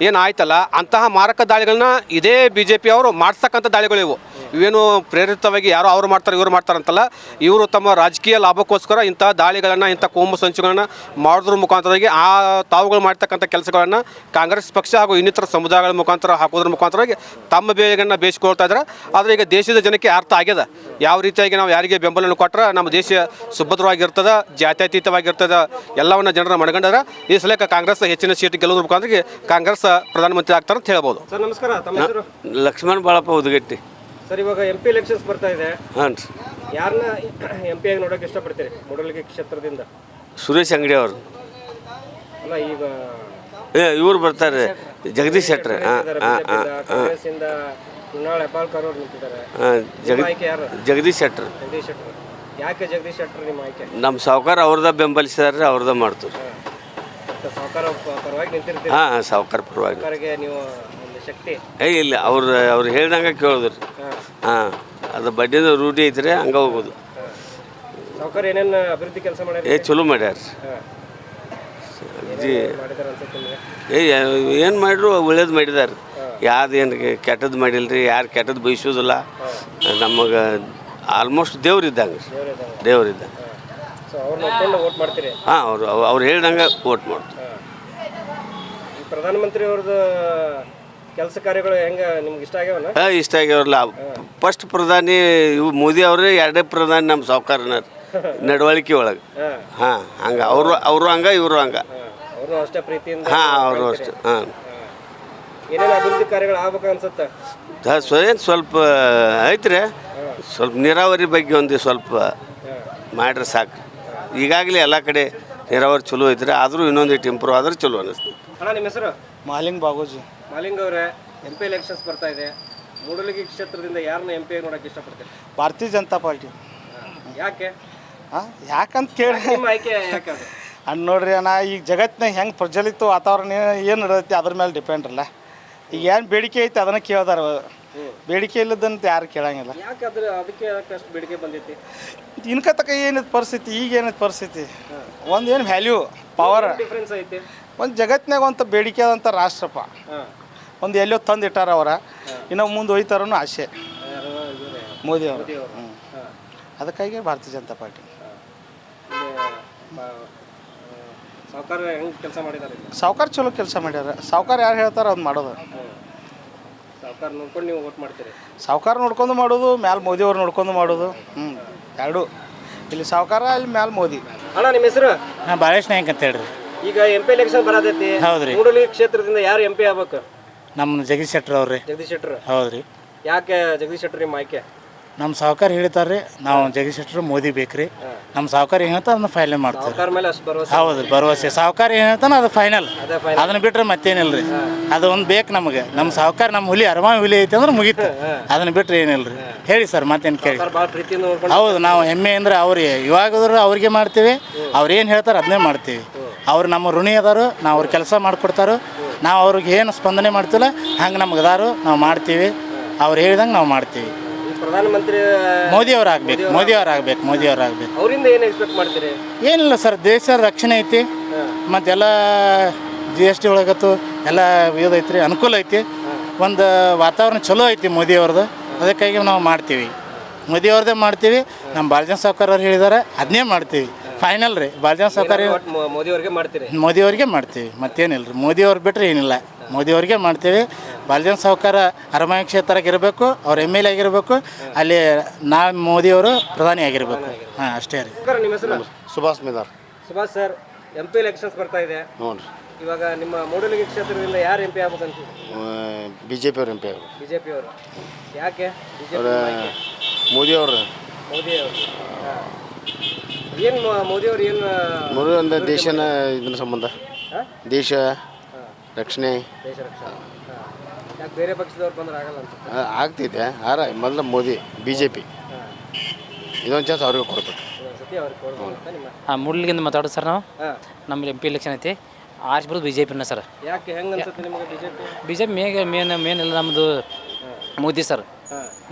ಏನಾಯ್ತಲ್ಲ, ಅಂತಹ ಮಾರಕ ದಾಳಿಗಳನ್ನ ಇದೇ BJP ಅವರು ಮಾಡ್ತಕ್ಕಂಥ ದಾಳಿಗಳಿವು. ಇವೇನು ಪ್ರೇರಿತವಾಗಿ ಯಾರೋ ಅವ್ರು ಮಾಡ್ತಾರೆ ಇವರು ಮಾಡ್ತಾರಂತಲ್ಲ, ಇವರು ತಮ್ಮ ರಾಜಕೀಯ ಲಾಭಕ್ಕೋಸ್ಕರ ಇಂಥ ದಾಳಿಗಳನ್ನು, ಇಂಥ ಕೋಮು ಸಂಚುಗಳನ್ನು ಮಾಡೋದ್ರ ಮುಖಾಂತರವಾಗಿ ಆ ತಾವುಗಳು ಮಾಡ್ತಕ್ಕಂಥ ಕೆಲಸಗಳನ್ನು ಕಾಂಗ್ರೆಸ್ ಪಕ್ಷ ಹಾಗೂ ಇನ್ನಿತರ ಸಮುದಾಯಗಳ ಮುಖಾಂತರ ಹಾಕೋದ್ರ ಮುಖಾಂತರವಾಗಿ ತಮ್ಮ ಬೇಗನ್ನು ಬೇಯಿಸ್ಕೊಳ್ತಾ ಇದ್ದಾರೆ. ಆದರೆ ಈಗ ದೇಶದ ಜನಕ್ಕೆ ಅರ್ಥ ಆಗ್ಯದ ಯಾವ ರೀತಿಯಾಗಿ ನಾವು ಯಾರಿಗೆ ಬೆಂಬಲವನ್ನು ಕೊಟ್ಟರೆ ನಮ್ಮ ದೇಶ ಸುಭದ್ರವಾಗಿರ್ತದೆ, ಜಾತ್ಯತೀತವಾಗಿರ್ತದೆ, ಎಲ್ಲವನ್ನ ಜನರ ಮನಗಂಡರ. ಈ ಸಲ ಕಾಂಗ್ರೆಸ್ ಹೆಚ್ಚಿನ ಸೀಟ್ ಗೆಲ್ಲೋದ್ರ ಮುಖಾಂತರ ಕಾಂಗ್ರೆಸ್ ಪ್ರಧಾನಮಂತ್ರಿ ಆಗ್ತಾರೆ ಅಂತ ಹೇಳ್ಬೋದು.
ಸರ್ ನಮಸ್ಕಾರ, ತಮ್ಮ ಹೆಸರು?
ಲಕ್ಷ್ಮಣ ಬಾಳಪ್ಪ ಉದಗಟ್ಟಿ.
ಸರ್ ಇವಾಗ MP ಎಲೆಕ್ಷನ್ಸ್ ಬರ್ತಾ ಇದೆ,
ಹಾಂ ರೀ.
ಯಾರನ್ನ MP ಆಗಿ ನೋಡೋಕೆ ಇಷ್ಟಪಡ್ತೀರಿ ಮೂಡಲಗಿ ಕ್ಷೇತ್ರದಿಂದ?
ಸುರೇಶ್ ಅಂಗಡಿ ಅವರು.
ಅಲ್ಲ ಈಗ
ಇವ್ರು ಬರ್ತಾರೆ, ಜಗದೀಶ್ ಶೆಟ್ಟರ್.
ಕಾಂಗ್ರೆಸ್ಸಿಂದ ಮೃಣಾಲ್ ಹೆಬ್ಬಾಳ್ಕರ್ ಅವರು ನಿಂತಿದ್ದಾರೆ. ಆಯ್ಕೆ ಯಾರು?
ಜಗದೀಶ್ ಶೆಟ್ಟರ್.
ಜಗದೀಶ್ ಶೆಟ್ಟರ್. ಯಾಕೆ ಜಗದೀಶ್ ಶೆಟ್ಟರ್ ನಿಮ್ಮ ಆಯ್ಕೆ?
ನಮ್ಮ ಸಾವುಕಾರ ಅವ್ರದ ಬೆಂಬಲಿಸಿದಾರೆ, ಅವ್ರದ ಮಾಡ್ತಾರೆ.
ಸರ್ಕಾರ ಪರವಾಗಿ ನಿಂತಿರ್ತೀರಿ.
ಹಾಂ, ಸಾವುಕಾರ ಪರವಾಗಿ.
ಸರ್ಕಾರಕ್ಕೆ ನೀವು ಒಂದು ಶಕ್ತಿ
ಇಲ್ಲ, ಅವ್ರು ಹೇಳ್ದಂಗೆ ಕೇಳೋದ್ರಿ. ಹಾಂ, ಅದು ಬಡ್ಡಿದ ರೂಢಿ ಐತ್ರಿ, ಹಂಗೆ ಹೋಗೋದು.
ಸರ್ಕಾರ ಏನೇನು ಅಭಿವೃದ್ಧಿ ಕೆಲಸ ಮಾಡ್ಯಾರ?
ಚಲೋ ಮಾಡ್ಯಾರ. ಏನು ಮಾಡ್ರು ಒಳ್ಳೇದು ಮಾಡಿದಾರೆ. ಯಾವ್ದು ಏನು ಕೆಟ್ಟದ್ದು ಮಾಡಿಲ್ರಿ, ಯಾರು ಕೆಟ್ಟದ್ದು ಬಯಸೋದಿಲ್ಲ. ನಮಗೆ ಆಲ್ಮೋಸ್ಟ್ ದೇವ್ರಿದ್ದಂಗೆ. ಹಾಂ, ಅವ್ರು ಹೇಳ್ದಂಗೆ ವೋಟ್ ಮಾಡ್ತೀವಿ.
ಪ್ರಧಾನಮಂತ್ರಿ ಅವ್ರದ್ದು ಕೆಲಸ ಕಾರ್ಯಗಳು ಹೆಂಗೆ ನಿಮ್ಗೆ ಇಷ್ಟ ಆಗ್ಯಾವಲ್ಲ?
ಇಷ್ಟ ಆಗ್ಯಾವ್ರಲ್ಲ. ಫಸ್ಟ್ ಪ್ರಧಾನಿ ಇವು ಮೋದಿ ಅವರೇ, 2ನೇ ಪ್ರಧಾನಿ ನಮ್ಮ ಸಾವುಕಾರನ ನಡವಳಿಕೆ ಒಳಗೆ. ಹಾಂ, ಹಂಗೆ ಅವರು ಹಂಗೆ, ಇವರು ಹಂಗೆ.
ಅವರು ಅಷ್ಟೇ ಪ್ರೀತಿಯಿಂದ.
ಹಾಂ, ಅವರು ಅಷ್ಟೇ. ಹಾಂ,
ಏನೇನು ಅಭಿವೃದ್ಧಿ ಕಾರ್ಯಗಳು ಆಗ್ಬೇಕು ಅನ್ಸುತ್ತೆ?
ಏನು ಸ್ವಲ್ಪ ಐತ್ರಿ, ಸ್ವಲ್ಪ ನೀರಾವರಿ ಬಗ್ಗೆ ಒಂದು ಸ್ವಲ್ಪ ಮಾಡ್ರೆ ಸಾಕು. ಈಗಾಗಲೇ ಎಲ್ಲ ಕಡೆ ನೀರಾವರಿ ಚಲೋ ಐತ್ರಿ, ಆದರೂ ಇನ್ನೊಂದಿಟ್ಟು ಇಂಪ್ರೂವ್ ಆದ್ರೆ ಚಲೋ ಅನ್ನಿಸ್ತು.
ಅಣ್ಣ ನಿಮ್ಮ ಹೆಸರು?
ಮಾಲಿಂಗ್ ಬಾಗೋಜಿ.
ಮಾಲಿಂಗ್ ಅವರೇ, MP ಎಲೆಕ್ಷನ್ಸ್ ಬರ್ತಾ ಇದೆ. ಮೂಡಲಗಿ ಕ್ಷೇತ್ರದಿಂದ ಯಾರನ್ನ MP ನೋಡಕ್ಕೆ ಇಷ್ಟಪಡ್ತೀರಿ?
ಭಾರತೀಯ ಜನತಾ ಪಾರ್ಟಿ.
ಯಾಕೆ?
ಹಾಂ, ಯಾಕಂತ ಕೇಳಿ
ನಿಮ್ಮ ಆಯ್ಕೆ ಯಾಕೆ ಅದು?
ಅಣ್ಣ ನೋಡ್ರಿ ಅಣ್ಣ, ಈಗ ಜಗತ್ತಿನಾಗ ಹೆಂಗೆ ಪ್ರಜ್ವಲಿತ ವಾತಾವರಣ ಏನು ಇರತ್ತೆ ಅದ್ರ ಮೇಲೆ ಡಿಪೆಂಡ್ ಅಲ್ಲ. ಈಗ ಏನು ಬೇಡಿಕೆ ಐತೆ ಅದನ್ನು ಕೇಳ್ದಾರ, ಬೇಡಿಕೆ ಇಲ್ಲದಂತ ಯಾರು ಕೇಳಂಗಿಲ್ಲ.
ಯಾಕೆ ಅದಕ್ಕೆ ಅಷ್ಟು ಬೇಡಿಕೆ ಬಂದೈತಿ?
ಇನ್ಕ ತಕ ಏನೈತೆ ಪರಿಸ್ಥಿತಿ, ಈಗ ಏನೈತೆ ಪರಿಸ್ಥಿತಿ, ಒಂದು ಏನು ವ್ಯಾಲ್ಯೂ ಪವರ್
ಡಿಫ್ರೆನ್ಸ್ ಐತಿ.
ಒಂದು ಜಗತ್ತಿನಾಗ ಒಂದು ಬೇಡಿಕೆ ಆದಂಥ ರಾಷ್ಟ್ರಪ್ಪ, ಒಂದು ಎಲ್ಲೋ ತಂದು ಇಟ್ಟಾರ ಅವರ, ಇನ್ನೂ ಮುಂದೆ ಒಯ್ತಾರನು ಆಸೆ ಮೋದಿ ಅವರು. ಅದಕ್ಕಾಗಿ ಭಾರತೀಯ ಜನತಾ ಪಾರ್ಟಿ.
ಸಾವುಕಾರ ಹೆಂಗೆ ಕೆಲಸ ಮಾಡಿದ್ದಾರೆ?
ಸಾವುಕಾರ ಚಲೋ ಕೆಲಸ ಮಾಡ್ಯಾರ. ಸಾವುಕಾರ ಯಾರು ಹೇಳ್ತಾರ ಅದು ಮಾಡೋದು.
ಸಾವುಕಾರ ನೋಡ್ಕೊಂಡು ನೀವು ವೋಟ್ ಮಾಡ್ತೀರಿ?
ಸಾವುಕಾರ ನೋಡ್ಕೊಂಡು ಮಾಡೋದು, ಮ್ಯಾಲೆ ಮೋದಿ ಅವ್ರು ನೋಡ್ಕೊಂಡು ಮಾಡೋದು. ಎರಡು, ಇಲ್ಲಿ ಸಾವುಕಾರ, ಇಲ್ಲಿ ಮ್ಯಾಲೆ ಮೋದಿ.
ಅಣ್ಣ ನಿಮ್ಮ ಹೆಸರು?
ಹಾಂ, ಬಾಳೇಶ್ ನಾಯ್ಕ ಅಂತ ಹೇಳ್ರಿ.
ಈಗ MP ಎಲೆಕ್ಷನ್ ಬರತೈತಿ.
ಹೌದ್ರಿ.
ಮೂಡಲಗಿ ಕ್ಷೇತ್ರದಿಂದ ಯಾರು MP ಆಗ್ಬೇಕು?
ನಮ್ಮ ಜಗದೀಶ್ ಶೆಟ್ಟರ್ ಅವ್ರಿ.
ಜಗದೀಶ್ ಶೆಟ್ಟರ್.
ಹೌದ್ರಿ.
ಯಾಕೆ ಜಗದೀಶ್ ಶೆಟ್ಟರ್ ನಿಮ್ಮ ಆಯ್ಕೆ?
ನಮ್ಮ ಸಾವುಕಾರ ಹೇಳ್ತಾರೆ ನಾವು ಜಗದೀಶ್ ಶೆಟ್ಟರ್ ಮೋದಿ ಬೇಕ್ರಿ. ನಮ್ಮ ಸಾವುಕಾರ ಏನು ಹೇಳ್ತಾ ಅದನ್ನ ಫೈನಲ್ ಮಾಡ್ತಾರೆ.
ಸಾವುಕಾರ ಮೇಲೆ ಅಷ್ಟು ಭರವಸೆ?
ಹೌದು, ಭರವಸೆ. ಸಾವುಕಾರ ಏನು ಹೇಳ್ತಾನೆ ಅದು ಫೈನಲ್, ಅದನ್ನ ಬಿಟ್ರೆ ಮತ್ತೇನಿಲ್ರಿ. ಅದು ಒಂದು ಬೇಕು ನಮಗೆ. ನಮ್ಮ ಸಾವುಕಾರ ನಮ್ಮ ಹುಲಿ ಅರಮಾನ್ ಹುಲಿ ಐತೆ ಅಂದ್ರೆ ಮುಗೀತು, ಅದನ್ನ ಬಿಟ್ರೆ ಏನಿಲ್ರಿ. ಹೇಳಿ ಸರ್, ಮತ್ತೇನು ಕೇಳಿ.
ಭಾಳ ಪ್ರೀತಿಯಿಂದ ನೋಡ್ಕೊಂಡು.
ಹೌದು, ನಾವು ಹೆಮ್ಮೆ ಅಂದ್ರೆ ಅವ್ರಿಗೆ ಇವಾಗಾದ್ರೂ ಅವ್ರಿಗೆ ಮಾಡ್ತೀವಿ, ಅವ್ರು ಏನು ಹೇಳ್ತಾರೆ ಅದನ್ನೇ ಮಾಡ್ತೀವಿ. ಅವ್ರು ನಮ್ಮ ಋಣಿ ಅದಾರು, ನಾವು ಅವ್ರ ಕೆಲಸ ಮಾಡಿಕೊಡ್ತಾರೋ, ನಾವು ಅವ್ರಿಗೆ ಏನು ಸ್ಪಂದನೆ ಮಾಡ್ತಿಲ್ಲ ಹಂಗೆ ನಮ್ಗೆ ಅದಾರು, ನಾವು ಮಾಡ್ತೀವಿ. ಅವ್ರು ಹೇಳ್ದಂಗೆ ನಾವು ಮಾಡ್ತೀವಿ.
ಪ್ರಧಾನಮಂತ್ರಿ
ಮೋದಿ ಅವ್ರು ಆಗ್ಬೇಕು, ಮೋದಿ ಅವ್ರು ಆಗ್ಬೇಕು, ಮೋದಿ ಅವ್ರು ಆಗ್ಬೇಕು.
ಅವರಿಂದ ಏನು ಎಕ್ಸ್ಪೆಕ್ಟ್ ಮಾಡ್ತೀರಿ?
ಏನಿಲ್ಲ ಸರ್, ದೇಶದ ರಕ್ಷಣೆ ಐತಿ, ಮತ್ತೆಲ್ಲ GST ಒಳಗತ್ತು ಎಲ್ಲ ಇದೈತ್ರಿ, ಅನುಕೂಲ ಐತಿ. ಒಂದು ವಾತಾವರಣ ಚಲೋ ಐತಿ ಮೋದಿ ಅವ್ರದ್ದು. ಅದಕ್ಕಾಗಿ ನಾವು ಮಾಡ್ತೀವಿ, ಮೋದಿ ಅವ್ರದ್ದೇ ಮಾಡ್ತೀವಿ. ನಮ್ಮ ಬಾಲಜನ್ ಸಾವ್ಕಾರ್ ಅವ್ರು ಹೇಳಿದ್ದಾರೆ ಅದನ್ನೇ ಮಾಡ್ತೀವಿ. ಫೈನಲ್ ರೀ, ಬಾಲಜನ್ ಸಾವ್ಕಾರ್
ಮೋದಿ ಅವ್ರಿಗೆ ಮಾಡ್ತೀರಿ?
ಮೋದಿ ಅವ್ರಿಗೆ ಮಾಡ್ತೀವಿ, ಮತ್ತೇನಿಲ್ಲ ರೀ. ಮೋದಿ ಅವ್ರು ಬಿಟ್ಟರೆ ಏನಿಲ್ಲ, ಮೋದಿ ಅವ್ರಿಗೆ ಮಾಡ್ತೀವಿ. ಬಾಲಜನ್ ಸಾವ್ಕಾರ ಅರಮಾಯಿ ಕ್ಷೇತ್ರಕ್ಕೆ ಇರಬೇಕು, ಅವ್ರು MLA ಆಗಿರಬೇಕು, ಅಲ್ಲಿ ಮೋದಿ ಅವರು ಪ್ರಧಾನಿ ಆಗಿರಬೇಕು. ಹಾಂ, ಅಷ್ಟೇ ರೀ.
ನಿಮ್ಮ ಹೆಸರು?
Subhash Medar.
Subhash sir, MP elections ಬರ್ತಾ ಇದೆ.
ಹ್ಞೂ ರೀ.
ಇವಾಗ ನಿಮ್ಮ ಮೂಡಲಗಿ ಕ್ಷೇತ್ರದಿಂದ ಯಾರು MP ಆಗ್ಬೇಕಂತ?
BJP ಅವ್ರು MP ಅವರು.
BJP ಅವರು. ಯಾಕೆ
ಮೋದಿ ಅವರು?
ಮೋದಿ ಅವರು ಏನು? ಮೋದಿ ಅವರು ಏನು?
ಮೋದಿ ಒಂದು ದೇಶನ ಇದನ್ನ ಸಂಬಂಧ, ದೇಶ ರಕ್ಷಣೆ,
ದೇಶ ರಕ್ಷಣೆ. ಯಾಕೆ ಬೇರೆ ಪಕ್ಷದವ್ರು ಬಂದ್ರೆ ಆಗಲ್ಲ ಅಂತ?
ಆಗ್ತಿದೆ. ಮೊದಲು ಮೋದಿ BJP, ಇದೊಂದು ಚಾನ್ಸ್ ಅವ್ರಿಗೆ ಕೊಡ್ಬೇಕು.
ಸತಿ ಅವ್ರಿಗೆ ಕೊಡ್ಬೋದು ಅಂತ ನಿಮ್ಮ?
ಹಾಂ, ಮೂಡಲಗಿಂದ ಮಾತಾಡೋದು ಸರ್. ನಾವು ನಮ್ಮ MP ಎಲೆಕ್ಷನ್ ಐತಿ, ಆರಿಸ್ಬಿಡೋದು BJPನ ಸರ್.
ಯಾಕೆ ಹೆಂಗೆ ಅನ್ಸುತ್ತೆ ನಿಮಗೆ BJP?
ಮೇನ್ ಎಲ್ಲ ನಮ್ಮದು ಮೋದಿ ಸರ್.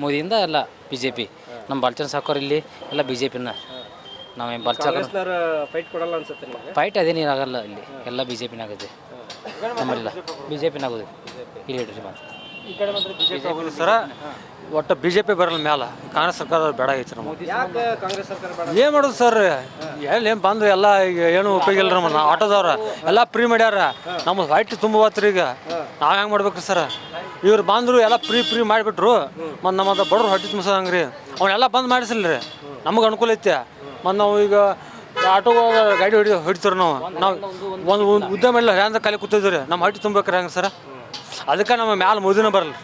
ಮೋದಿಯಿಂದ ಎಲ್ಲ BJP. ನಮ್ಮ ಬಾಲಚಂದ್ರ ಸಾವ್ಕಾರ್ ಇಲ್ಲಿ ಎಲ್ಲ BJPನ. ನಾವು
ಕಾಂಗ್ರೆಸ್ನವ್ರು ಫೈಟ್ ಕೊಡಲ್ಲ ಅನ್ಸುತ್ತೆ ನಿಮಗೆ?
ಫೈಟ್ ಅದೇನು ಆಗಲ್ಲ, ಇಲ್ಲಿ ಎಲ್ಲ BJPನ ಆಗುತ್ತೆ. ನಮ್ಮಲ್ಲ BJPನ ಆಗೋದು ಇಲ್ಲಿ ಹೇಳ್ರಿ. ಮಾತು
ಈ ಕಡೆ ಮಾತ್ರ BJP ಆಗೋದು
ಸರ. ಒಟ್ಟು BJP ಬರಲ್ಲ ಮ್ಯಾಲ, ಕಾಂಗ್ರೆಸ್ ಸರ್ಕಾರ ಬೇಡ ಐತಿ ನಮಗೆ.
ಯಾಕೆ ಕಾಂಗ್ರೆಸ್ ಸರ್ಕಾರ ಬೇಡ?
ಏನು ಮಾಡೋದು ಸರ್, ಎಲ್ಲಿ ಏನು ಬಂದು ಎಲ್ಲ ಈಗ ಏನು ಉಪಯೋಗ ಇಲ್ಲ ನಮ್ಮ ಆಟೋದವ್ರ ಎಲ್ಲ ಫ್ರೀ ಮಾಡ್ಯಾರ. ನಮ್ಮ ವೈಟ್ ತುಂಬ ಹೋತ್ರಿ. ಈಗ ನಾವು ಹೆಂಗೆ ಮಾಡ್ಬೇಕು ಸರ್? ಇವ್ರು ಬಂದರು ಎಲ್ಲ ಫ್ರೀ ಮಾಡಿಬಿಟ್ರು. ಮತ್ತು ನಮ್ಮದು ಬಡವ್ರು ಹೊಟ್ಟೆ ತುಂಬಿಸೋದಂಗೆ ರೀ, ಅವನ್ನೆಲ್ಲ ಬಂದ್ ಮಾಡಿಸಿಲ್ಲ ರೀ. ನಮಗೆ ಅನುಕೂಲ ಐತೆ. ಮತ್ತು ನಾವು ಈಗ ಆಟೋ ಗಾಡಿ ಹೊಡಿತೀವಿ ನಾವು ಒಂದು ಉದ್ಯಮ ಇಲ್ಲ ಹ್ಯಾಂಗ ಖಾಲಿ ಕೂತಿದ್ವಿ ರೀ. ನಮ್ಮ ಹೊಟ್ಟೆ ತುಂಬೇಕ್ರಿ ಹೆಂಗೆ ಸರ್? ಅದಕ್ಕೆ ನಮ್ಮ ಮ್ಯಾಲೆ ಮೋದಿನ ಬರಲ್ಲ.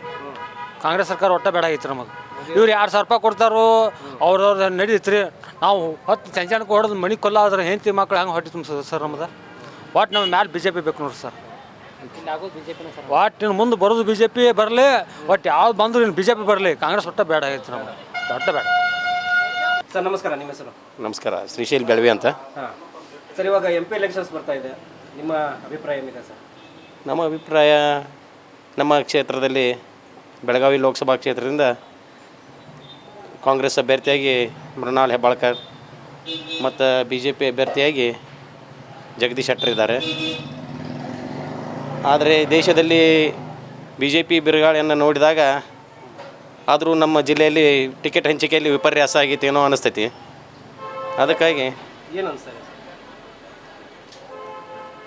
ಕಾಂಗ್ರೆಸ್ ಸರ್ಕಾರ ಒಟ್ಟ ಬೇಡ ಆಗೈತೆ ನಮಗೆ. ಇವ್ರು 2,000 ರೂಪಾಯಿ ಕೊಡ್ತಾರೋ ಅವ್ರವ್ರು ನಡೀತಿ ರೀ. ನಾವು 10 ಚಂಚಣಕ್ಕೆ ಹೊಡೆದು ಮನೆ ಕೊಲ್ಲಾದ್ರೆ ಹೆಂಡತಿ ಮಕ್ಳು ಹೆಂಗೆ ಹೊಟ್ಟೆ ತುಂಬಿಸೋದು ಸರ್ ನಮ್ದು? ಒಟ್ಟು ನಮ್ಮ ಮ್ಯಾಲೆ BJP ಬೇಕು ನೋಡ್ರಿ ಸರ್. ಒಟ್ಟು ಮುಂದೆ ಬರೋದು BJP ಬರಲಿ, ಒಟ್ಟು ಯಾವ್ದು ಬಂದ್ರು ಇನ್ನು BJP ಬರಲಿ. ಕಾಂಗ್ರೆಸ್ ಒಟ್ಟ ಬೇಡ ಆಗೈತೆ ನಮಗೆ, ಒಟ್ಟ ಬೇಡ.
ಸರ್ ನಮಸ್ಕಾರ, ನಿಮ್ಮ ಹೆಸರು?
ನಮಸ್ಕಾರ, ಶ್ರೀಶೈಲ್ ಬೆಳವಿ ಅಂತ.
ಹಾಂ ಸರ್, ಇವಾಗ MP ಎಲೆಕ್ಷನ್ಸ್ ಬರ್ತಾ ಇದೆ, ನಿಮ್ಮ ಅಭಿಪ್ರಾಯ ಏನಿದೆ ಸರ್?
ನಮ್ಮ ಅಭಿಪ್ರಾಯ, ನಮ್ಮ ಕ್ಷೇತ್ರದಲ್ಲಿ ಬೆಳಗಾವಿ ಲೋಕಸಭಾ ಕ್ಷೇತ್ರದಿಂದ ಕಾಂಗ್ರೆಸ್ ಅಭ್ಯರ್ಥಿಯಾಗಿ ಮೃಣಾಲ್ ಹೆಬ್ಬಾಳ್ಕರ್ ಮತ್ತು BJP ಅಭ್ಯರ್ಥಿಯಾಗಿ ಜಗದೀಶ್ ಶೆಟ್ಟರ್ ಇದ್ದಾರೆ. ಆದರೆ ದೇಶದಲ್ಲಿ BJP ಬಿರುಗಾಳಿಯನ್ನು ನೋಡಿದಾಗ ಆದರೂ ನಮ್ಮ ಜಿಲ್ಲೆಯಲ್ಲಿ ಟಿಕೆಟ್ ಹಂಚಿಕೆಯಲ್ಲಿ ವಿಪರ್ಯಾಸ ಆಗೈತೇನೋ ಅನ್ನಿಸ್ತೈತಿ. ಅದಕ್ಕಾಗಿ
ಏನು ಅನಿಸ್ತದೆ